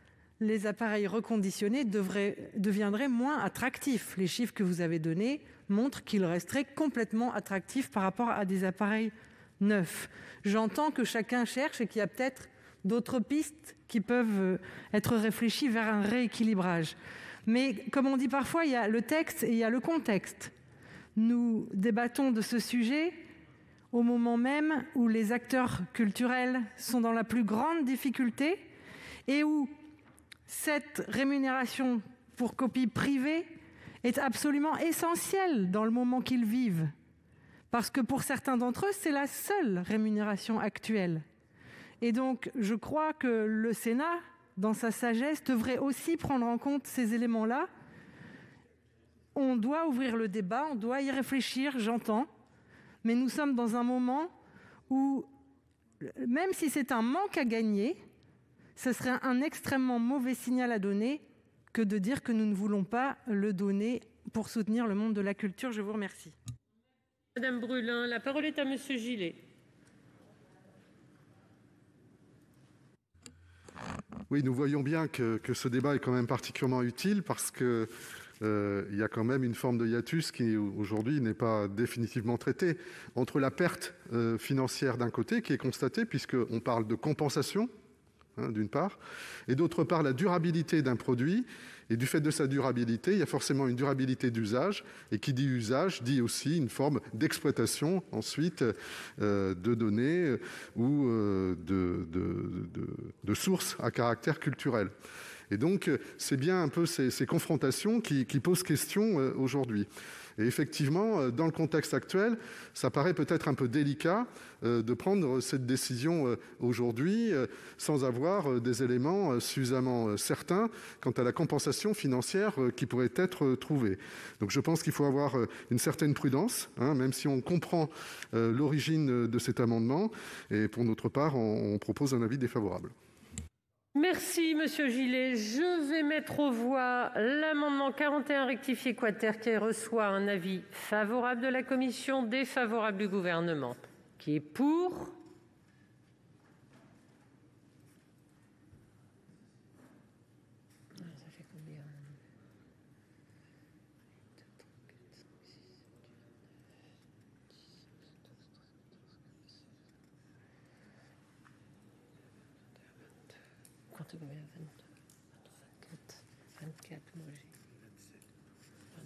les appareils reconditionnés deviendraient moins attractifs. Les chiffres que vous avez donnés montrent qu'ils resteraient complètement attractifs par rapport à des appareils neufs. J'entends que chacun cherche et qu'il y a peut-être d'autres pistes qui peuvent être réfléchies vers un rééquilibrage. Mais comme on dit parfois, il y a le texte et il y a le contexte. Nous débattons de ce sujet au moment même où les acteurs culturels sont dans la plus grande difficulté et où cette rémunération pour copie privée est absolument essentielle dans le moment qu'ils vivent. Parce que pour certains d'entre eux, c'est la seule rémunération actuelle. Et donc, je crois que le Sénat, dans sa sagesse, devrait aussi prendre en compte ces éléments-là. On doit ouvrir le débat, on doit y réfléchir, j'entends, mais nous sommes dans un moment où, même si c'est un manque à gagner, ce serait un extrêmement mauvais signal à donner que de dire que nous ne voulons pas le donner pour soutenir le monde de la culture. Je vous remercie. Madame Brulin, la parole est à Monsieur Gillet. Oui, nous voyons bien que ce débat est quand même particulièrement utile parce qu'il y a quand même une forme de hiatus qui, aujourd'hui, n'est pas définitivement traitée entre la perte financière d'un côté qui est constatée, puisqu'on parle de compensation, d'une part, et d'autre part, la durabilité d'un produit. Et du fait de sa durabilité, il y a forcément une durabilité d'usage. Et qui dit usage dit aussi une forme d'exploitation ensuite de données ou de sources à caractère culturel. Et donc, c'est bien un peu ces confrontations qui posent question aujourd'hui. Et effectivement, dans le contexte actuel, ça paraît peut-être un peu délicat de prendre cette décision aujourd'hui sans avoir des éléments suffisamment certains quant à la compensation financière qui pourrait être trouvée. Donc je pense qu'il faut avoir une certaine prudence, même si on comprend l'origine de cet amendement. Et pour notre part, on propose un avis défavorable. Merci, Monsieur Gillet. Je vais mettre aux voix l'amendement 41 rectifié quater qui reçoit un avis favorable de la commission, défavorable du gouvernement. Qui est pour ?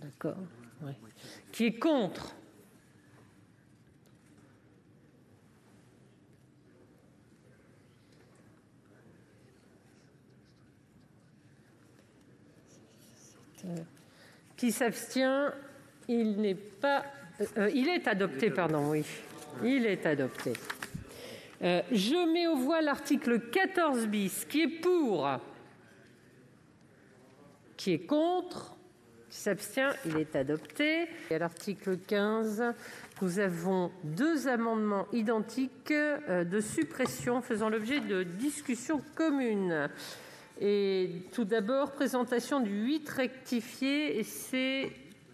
D'accord. Ouais. Qui est contre ? Qui s'abstient ? Il n'est pas. Il est adopté, pardon, oui. Il est adopté. Je mets aux voix l'article 14 bis. Qui est pour ? Qui est contre ? Qui s'abstient ? Il est adopté. Et à l'article 15, nous avons deux amendements identiques de suppression faisant l'objet de discussions communes. Et tout d'abord, présentation du 8 rectifié, et c'est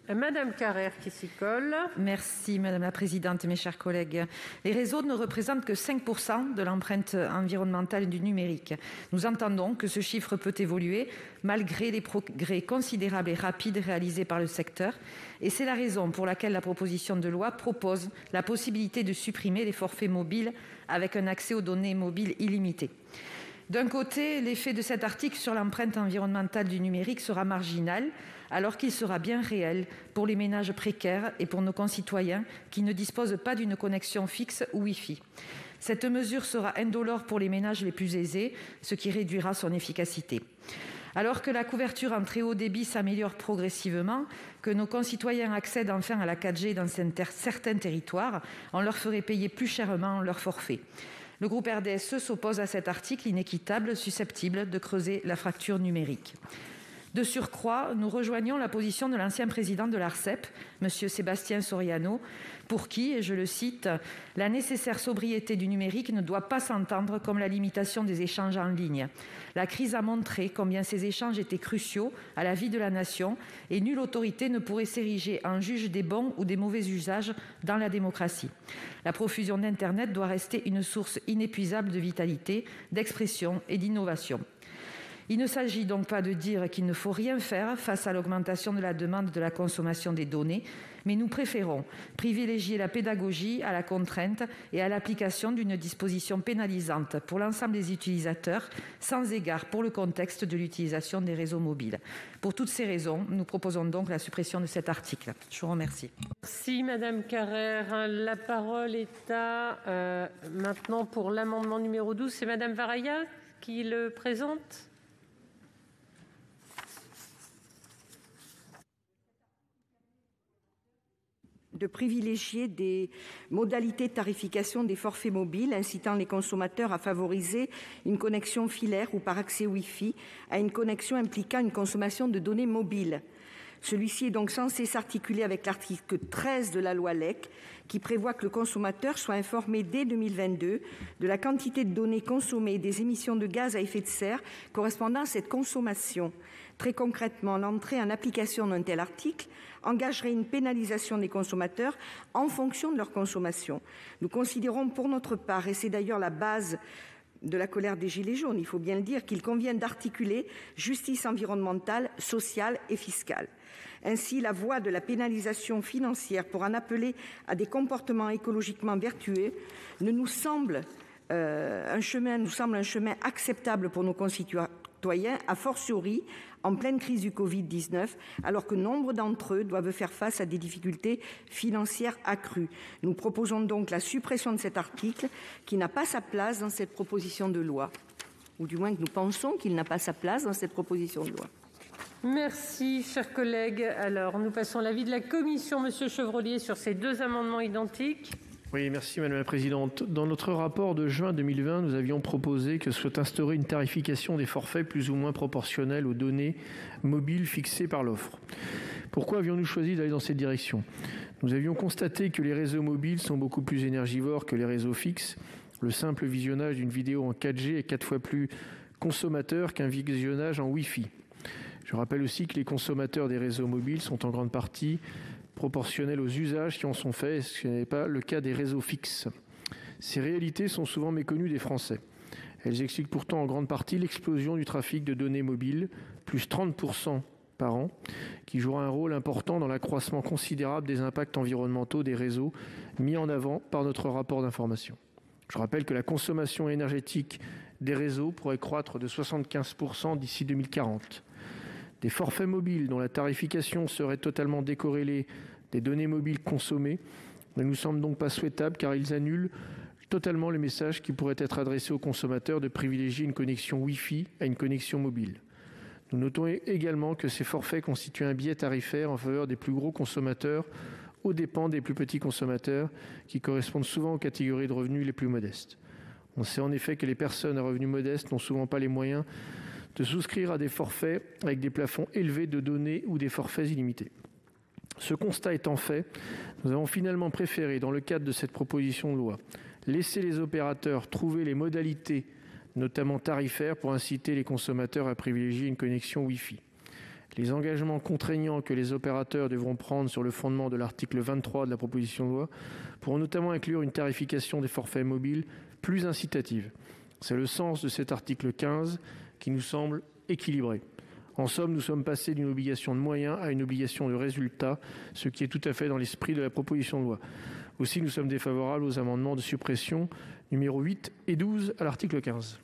Madame Carrère qui s'y colle. Merci Madame la Présidente, mes chers collègues. Les réseaux ne représentent que 5% de l'empreinte environnementale du numérique. Nous entendons que ce chiffre peut évoluer malgré les progrès considérables et rapides réalisés par le secteur. Et c'est la raison pour laquelle la proposition de loi propose la possibilité de supprimer les forfaits mobiles avec un accès aux données mobiles illimité. D'un côté, l'effet de cet article sur l'empreinte environnementale du numérique sera marginal, alors qu'il sera bien réel pour les ménages précaires et pour nos concitoyens qui ne disposent pas d'une connexion fixe ou Wi-Fi. Cette mesure sera indolore pour les ménages les plus aisés, ce qui réduira son efficacité. Alors que la couverture en très haut débit s'améliore progressivement, que nos concitoyens accèdent enfin à la 4G dans certains territoires, on leur ferait payer plus chèrement leur forfait. Le groupe RDSE s'oppose à cet article inéquitable, susceptible de creuser la fracture numérique. De surcroît, nous rejoignons la position de l'ancien président de l'ARCEP, M. Sébastien Soriano, pour qui, et je le cite, « la nécessaire sobriété du numérique ne doit pas s'entendre comme la limitation des échanges en ligne. La crise a montré combien ces échanges étaient cruciaux à la vie de la nation et nulle autorité ne pourrait s'ériger en juge des bons ou des mauvais usages dans la démocratie. La profusion d'Internet doit rester une source inépuisable de vitalité, d'expression et d'innovation. » Il ne s'agit donc pas de dire qu'il ne faut rien faire face à l'augmentation de la demande de la consommation des données, mais nous préférons privilégier la pédagogie à la contrainte et à l'application d'une disposition pénalisante pour l'ensemble des utilisateurs, sans égard pour le contexte de l'utilisation des réseaux mobiles. Pour toutes ces raisons, nous proposons donc la suppression de cet article. Je vous remercie. Merci Madame Carrère. La parole est à maintenant pour l'amendement numéro 12. C'est Madame Varaya qui le présente. De privilégier des modalités de tarification des forfaits mobiles incitant les consommateurs à favoriser une connexion filaire ou par accès Wi-Fi à une connexion impliquant une consommation de données mobiles. Celui-ci est donc censé s'articuler avec l'article 13 de la loi LEC qui prévoit que le consommateur soit informé dès 2022 de la quantité de données consommées et des émissions de gaz à effet de serre correspondant à cette consommation. Très concrètement, l'entrée en application d'un tel article engagerait une pénalisation des consommateurs en fonction de leur consommation. Nous considérons pour notre part, et c'est d'ailleurs la base de la colère des Gilets jaunes, il faut bien le dire, qu'il convient d'articuler justice environnementale, sociale et fiscale. Ainsi, la voie de la pénalisation financière pour en appeler à des comportements écologiquement vertueux nous semble un chemin acceptable pour nos concitoyens, a fortiori en pleine crise du Covid-19, alors que nombre d'entre eux doivent faire face à des difficultés financières accrues. Nous proposons donc la suppression de cet article qui n'a pas sa place dans cette proposition de loi, ou du moins que nous pensons qu'il n'a pas sa place dans cette proposition de loi. Merci, chers collègues. Alors, nous passons à l'avis de la commission. Monsieur Chevrollier, sur ces deux amendements identiques. Oui, merci Madame la Présidente. Dans notre rapport de juin 2020, nous avions proposé que soit instaurée une tarification des forfaits plus ou moins proportionnelle aux données mobiles fixées par l'offre. Pourquoi avions-nous choisi d'aller dans cette direction ? Nous avions constaté que les réseaux mobiles sont beaucoup plus énergivores que les réseaux fixes. Le simple visionnage d'une vidéo en 4G est 4 fois plus consommateurs qu'un visionnage en Wi-Fi. Je rappelle aussi que les consommateurs des réseaux mobiles sont en grande partie proportionnels aux usages qui en sont faits, ce qui n'est pas le cas des réseaux fixes. Ces réalités sont souvent méconnues des Français. Elles expliquent pourtant en grande partie l'explosion du trafic de données mobiles, plus 30% par an, qui jouera un rôle important dans l'accroissement considérable des impacts environnementaux des réseaux mis en avant par notre rapport d'information. Je rappelle que la consommation énergétique des réseaux pourrait croître de 75% d'ici 2040. Des forfaits mobiles dont la tarification serait totalement décorrélée des données mobiles consommées ne nous semblent donc pas souhaitables car ils annulent totalement le message qui pourrait être adressé aux consommateurs de privilégier une connexion Wi-Fi à une connexion mobile. Nous notons également que ces forfaits constituent un biais tarifaire en faveur des plus gros consommateurs aux dépens des plus petits consommateurs qui correspondent souvent aux catégories de revenus les plus modestes. On sait en effet que les personnes à revenus modestes n'ont souvent pas les moyens de souscrire à des forfaits avec des plafonds élevés de données ou des forfaits illimités. Ce constat étant fait, nous avons finalement préféré, dans le cadre de cette proposition de loi, laisser les opérateurs trouver les modalités, notamment tarifaires, pour inciter les consommateurs à privilégier une connexion Wi-Fi. Les engagements contraignants que les opérateurs devront prendre sur le fondement de l'article 23 de la proposition de loi pourront notamment inclure une tarification des forfaits mobiles plus incitative. C'est le sens de cet article 15 qui nous semble équilibré. En somme, nous sommes passés d'une obligation de moyens à une obligation de résultat, ce qui est tout à fait dans l'esprit de la proposition de loi. Aussi, nous sommes défavorables aux amendements de suppression numéro 8 et 12 à l'article 15.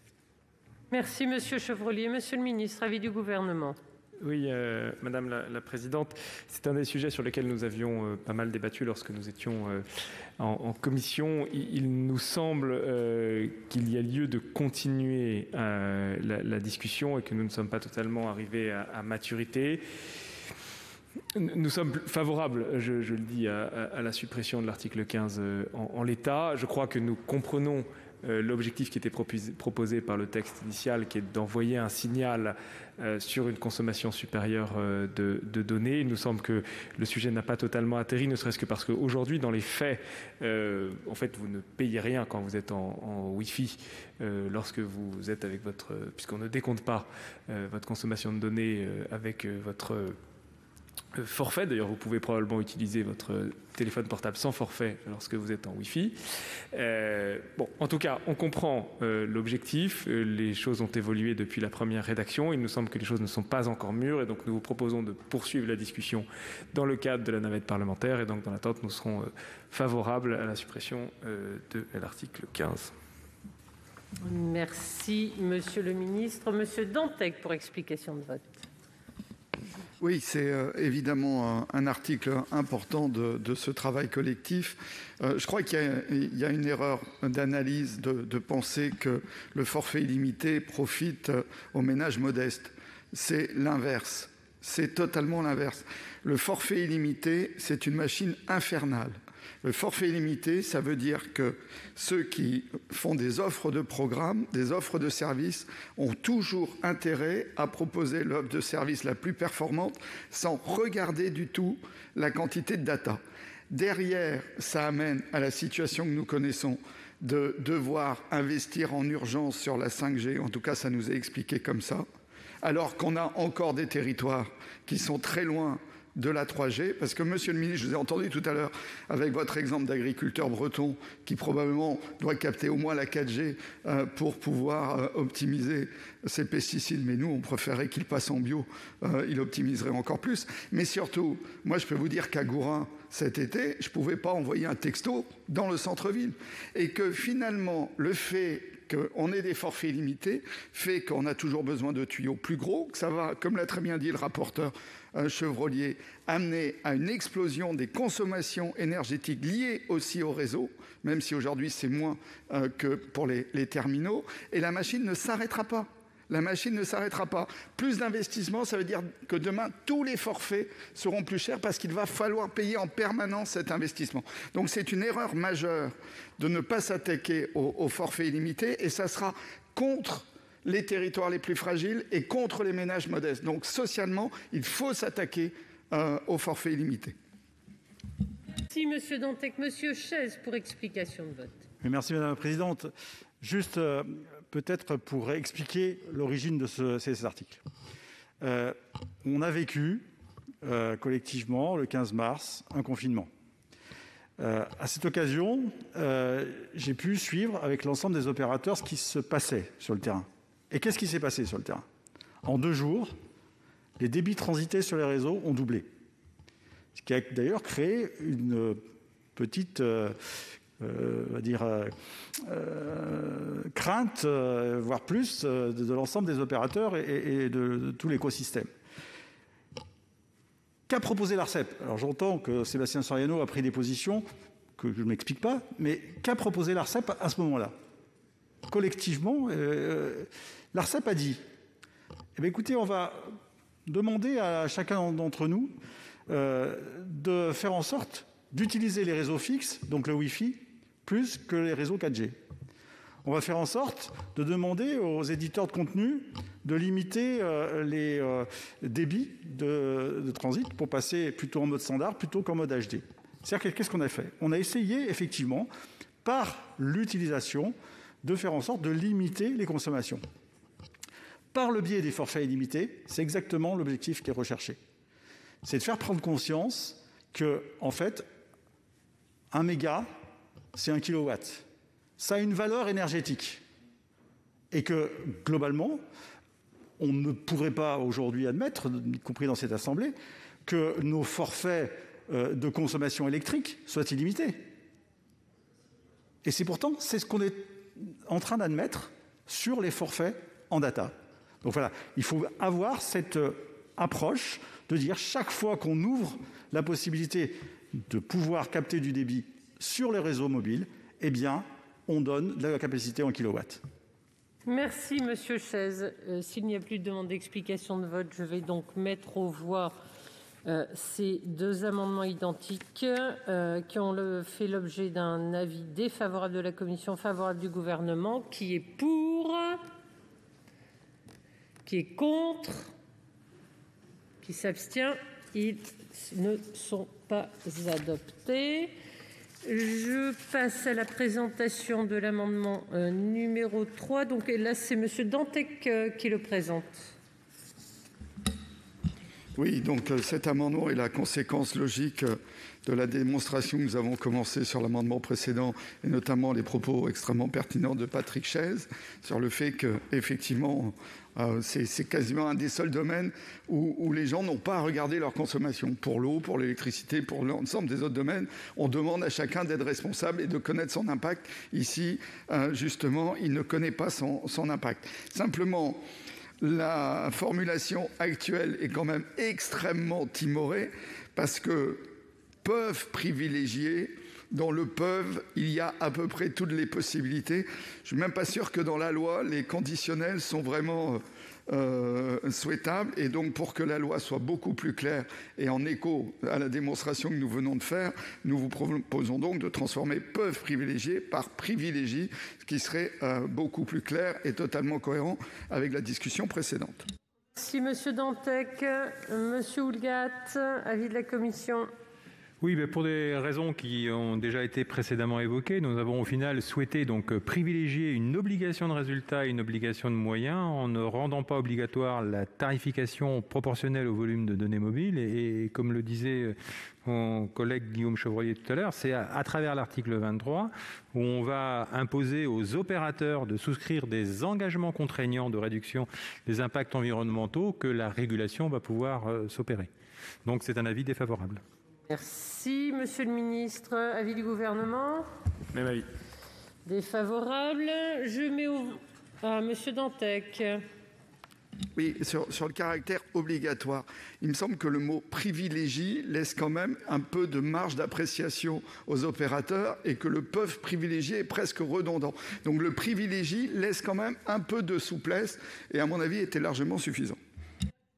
Merci, Monsieur Chevrollier. Monsieur le ministre, avis du Gouvernement. Oui, Madame la Présidente, c'est un des sujets sur lesquels nous avions pas mal débattu lorsque nous étions en commission. Il nous semble qu'il y a lieu de continuer la discussion et que nous ne sommes pas totalement arrivés à maturité. Nous sommes favorables, je le dis, à la suppression de l'article 15 en l'état. Je crois que nous comprenons l'objectif qui était proposé par le texte initial, qui est d'envoyer un signal sur une consommation supérieure de données. Il nous semble que le sujet n'a pas totalement atterri, ne serait-ce que parce qu'aujourd'hui, dans les faits, en fait, vous ne payez rien quand vous êtes en Wi-Fi, lorsque vous êtes avec votre... puisqu'on ne décompte pas votre consommation de données avec votre... forfait. D'ailleurs, vous pouvez probablement utiliser votre téléphone portable sans forfait lorsque vous êtes en Wi-Fi. En tout cas, on comprend l'objectif. Les choses ont évolué depuis la première rédaction. Il nous semble que les choses ne sont pas encore mûres et donc nous vous proposons de poursuivre la discussion dans le cadre de la navette parlementaire et donc dans l'attente, nous serons favorables à la suppression de l'article 15. Merci, Monsieur le ministre. Monsieur Dantec pour explication de vote. Oui, c'est évidemment un article important de ce travail collectif. Je crois qu'il y a une erreur d'analyse de penser que le forfait illimité profite aux ménages modestes. C'est l'inverse. C'est totalement l'inverse. Le forfait illimité, c'est une machine infernale. Le forfait illimité, ça veut dire que ceux qui font des offres de programmes, des offres de services, ont toujours intérêt à proposer l'offre de service la plus performante sans regarder du tout la quantité de data. Derrière, ça amène à la situation que nous connaissons de devoir investir en urgence sur la 5G, en tout cas ça nous est expliqué comme ça, alors qu'on a encore des territoires qui sont très loin de la 3G, parce que, monsieur le ministre, je vous ai entendu tout à l'heure avec votre exemple d'agriculteur breton qui probablement doit capter au moins la 4G pour pouvoir optimiser ses pesticides, mais nous, on préférait qu'il passe en bio, il optimiserait encore plus. Mais surtout, moi, je peux vous dire qu'à Gourin, cet été, je ne pouvais pas envoyer un texto dans le centre-ville. Et que finalement, le fait qu'on ait des forfaits limités fait qu'on a toujours besoin de tuyaux plus gros, que ça va, comme l'a très bien dit le rapporteur Chevrollier, amener à une explosion des consommations énergétiques liées aussi au réseau, même si aujourd'hui c'est moins que pour les terminaux, et la machine ne s'arrêtera pas. La machine ne s'arrêtera pas. Plus d'investissement, ça veut dire que demain, tous les forfaits seront plus chers parce qu'il va falloir payer en permanence cet investissement. Donc c'est une erreur majeure de ne pas s'attaquer au forfait illimité et ça sera contre les territoires les plus fragiles et contre les ménages modestes. Donc socialement, il faut s'attaquer au forfait illimité. Merci, Monsieur Dantec. Monsieur Chaize pour explication de vote. Merci, Madame la Présidente. Juste peut-être pour expliquer l'origine de ces articles. On a vécu collectivement, le 15 mars, un confinement. À cette occasion, j'ai pu suivre avec l'ensemble des opérateurs ce qui se passait sur le terrain. Et qu'est-ce qui s'est passé sur le terrain? En 2 jours, les débits transités sur les réseaux ont doublé. Ce qui a d'ailleurs créé une petite crainte, voire plus, de l'ensemble des opérateurs et de tout l'écosystème. Qu'a proposé l'Arcep? Alors j'entends que Sébastien Soriano a pris des positions que je ne m'explique pas, mais qu'a proposé l'Arcep à ce moment-là? Collectivement, l'Arcep a dit, écoutez, on va demander à chacun d'entre nous de faire en sorte d'utiliser les réseaux fixes, donc le Wi-Fi, plus que les réseaux 4G. On va faire en sorte de demander aux éditeurs de contenu de limiter les débits de transit pour passer plutôt en mode standard plutôt qu'en mode HD. C'est-à-dire qu'est-ce qu'on a fait? On a essayé effectivement, par l'utilisation, de faire en sorte de limiter les consommations. Par le biais des forfaits illimités, c'est exactement l'objectif qui est recherché. C'est de faire prendre conscience que, en fait, 1 méga, c'est 1 kilowatt. Ça a une valeur énergétique. Et que, globalement, on ne pourrait pas aujourd'hui admettre, y compris dans cette Assemblée, que nos forfaits de consommation électrique soient illimités. Et c'est pourtant, c'est ce qu'on est en train d'admettre sur les forfaits en data. Donc voilà, il faut avoir cette approche de dire chaque fois qu'on ouvre la possibilité de pouvoir capter du débit sur les réseaux mobiles, eh bien, on donne de la capacité en kilowatts. Merci, Monsieur Chaise. S'il n'y a plus de demande d'explication de vote, je vais donc mettre aux voix ces 2 amendements identiques qui ont fait l'objet d'un avis défavorable de la commission, favorable du gouvernement. Qui est pour? Qui est contre? Qui s'abstient? Ils ne sont pas adoptés. Je passe à la présentation de l'amendement numéro 3. Donc là, c'est M. Dantec qui le présente. Oui, donc cet amendement est la conséquence logique de la démonstration que nous avons commencée sur l'amendement précédent, et notamment les propos extrêmement pertinents de Patrick Chaize sur le fait qu'effectivement, c'est quasiment un des seuls domaines où les gens n'ont pas à regarder leur consommation. Pour l'eau, pour l'électricité, pour l'ensemble des autres domaines, on demande à chacun d'être responsable et de connaître son impact. Ici, justement, il ne connaît pas son impact. Simplement, la formulation actuelle est quand même extrêmement timorée parce que peuvent privilégier, dans le peuvent, il y a à peu près toutes les possibilités. Je ne suis même pas sûr que dans la loi, les conditionnels sont vraiment souhaitables. Et donc, pour que la loi soit beaucoup plus claire et en écho à la démonstration que nous venons de faire, nous vous proposons donc de transformer peuvent privilégier par privilégie, ce qui serait beaucoup plus clair et totalement cohérent avec la discussion précédente. Merci, Monsieur Dantec. Monsieur Houllegatte, avis de la commission. Oui, mais pour des raisons qui ont déjà été précédemment évoquées, nous avons au final souhaité donc privilégier une obligation de résultat et une obligation de moyens en ne rendant pas obligatoire la tarification proportionnelle au volume de données mobiles. Et comme le disait mon collègue Guillaume Chevrollier tout à l'heure, c'est à travers l'article 23 où on va imposer aux opérateurs de souscrire des engagements contraignants de réduction des impacts environnementaux que la régulation va pouvoir s'opérer. Donc c'est un avis défavorable. Merci. Monsieur le ministre, avis du gouvernement? Même avis. Défavorable. Je mets au... Monsieur Dantec. Oui, sur le caractère obligatoire, il me semble que le mot « privilégie » laisse quand même un peu de marge d'appréciation aux opérateurs et que le « peuvent privilégier » est presque redondant. Donc le « privilégie » laisse quand même un peu de souplesse et à mon avis était largement suffisant.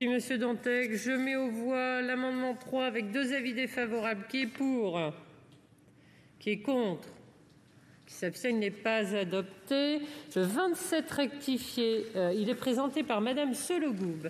Merci, Monsieur Dantec. Je mets aux voix l'amendement 3 avec 2 avis défavorables. Qui est pour? Qui est contre? Qui s'abstient? Il n'est pas adopté. Le 27 rectifié, il est présenté par Madame Sollogoub.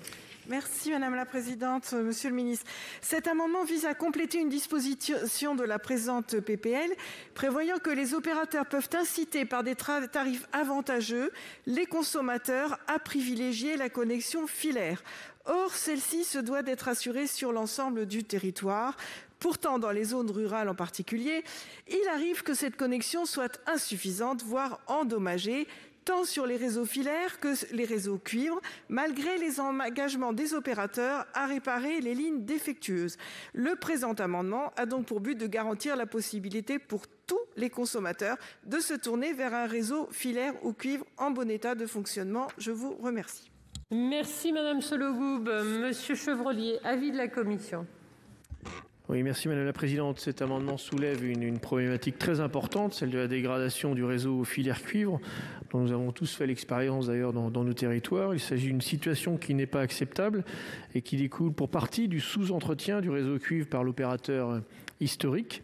Merci Madame la Présidente, Monsieur le Ministre. Cet amendement vise à compléter une disposition de la présente PPL prévoyant que les opérateurs peuvent inciter par des tarifs avantageux les consommateurs à privilégier la connexion filaire. Or, celle-ci se doit d'être assurée sur l'ensemble du territoire. Pourtant, dans les zones rurales en particulier, il arrive que cette connexion soit insuffisante, voire endommagée, tant sur les réseaux filaires que les réseaux cuivre, malgré les engagements des opérateurs à réparer les lignes défectueuses. Le présent amendement a donc pour but de garantir la possibilité pour tous les consommateurs de se tourner vers un réseau filaire ou cuivre en bon état de fonctionnement. Je vous remercie. Merci Madame Sollogoub. Monsieur Chevrollier, avis de la commission. Oui, merci Madame la Présidente. Cet amendement soulève une problématique très importante, celle de la dégradation du réseau filaire cuivre, dont nous avons tous fait l'expérience d'ailleurs dans nos territoires. Il s'agit d'une situation qui n'est pas acceptable et qui découle pour partie du sous-entretien du réseau cuivre par l'opérateur historique.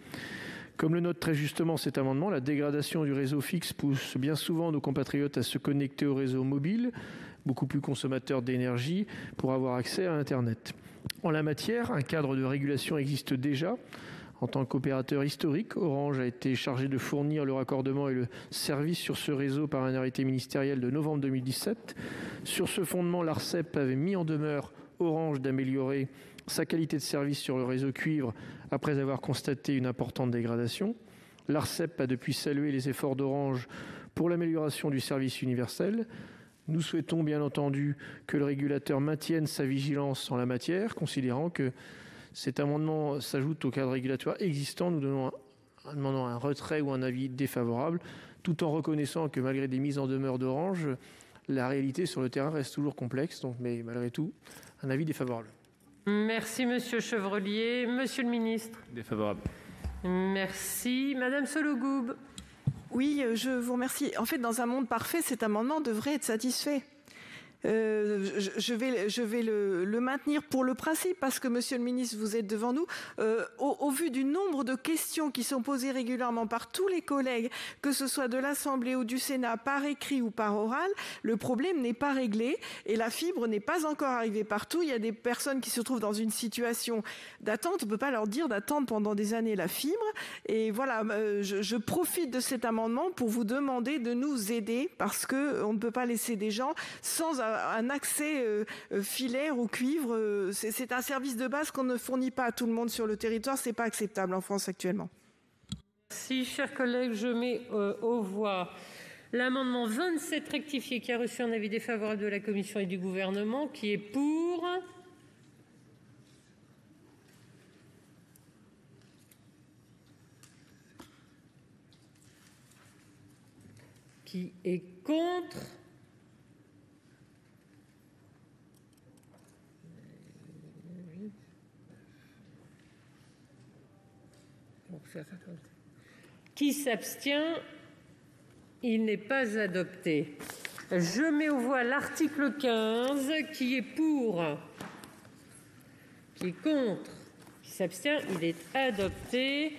Comme le note très justement cet amendement, la dégradation du réseau fixe pousse bien souvent nos compatriotes à se connecter au réseau mobile, beaucoup plus consommateur d'énergie, pour avoir accès à Internet. En la matière, un cadre de régulation existe déjà. En tant qu'opérateur historique, Orange a été chargé de fournir le raccordement et le service sur ce réseau par un arrêté ministériel de novembre 2017. Sur ce fondement, l'ARCEP avait mis en demeure Orange d'améliorer sa qualité de service sur le réseau cuivre après avoir constaté une importante dégradation. L'ARCEP a depuis salué les efforts d'Orange pour l'amélioration du service universel. Nous souhaitons bien entendu que le régulateur maintienne sa vigilance en la matière, considérant que cet amendement s'ajoute au cadre régulatoire existant. Nous demandons un retrait ou un avis défavorable, tout en reconnaissant que malgré des mises en demeure d'Orange, la réalité sur le terrain reste toujours complexe. Donc, mais malgré tout, un avis défavorable. Merci Monsieur Chevrollier. Monsieur le Ministre. Défavorable. Merci. Madame Sollogoub. Oui, je vous remercie. En fait, dans un monde parfait, cet amendement devrait être satisfait. Je vais le maintenir pour le principe, parce que, Monsieur le Ministre, vous êtes devant nous. Au vu du nombre de questions qui sont posées régulièrement par tous les collègues, que ce soit de l'Assemblée ou du Sénat, par écrit ou par oral, le problème n'est pas réglé et la fibre n'est pas encore arrivée partout. Il y a des personnes qui se trouvent dans une situation d'attente. On ne peut pas leur dire d'attendre pendant des années la fibre. Et voilà, je profite de cet amendement pour vous demander de nous aider, parce qu'on ne peut pas laisser des gens sans un accès filaire ou cuivre. C'est un service de base qu'on ne fournit pas à tout le monde sur le territoire. Ce n'est pas acceptable en France actuellement. Merci, chers collègues. Je mets aux voix l'amendement 27 rectifié qui a reçu un avis défavorable de la Commission et du Gouvernement. Qui est pour? Qui est contre? Qui s'abstient? Il n'est pas adopté. Je mets aux voix l'article 15. Qui est pour? Qui est contre? Qui s'abstient? Il est adopté.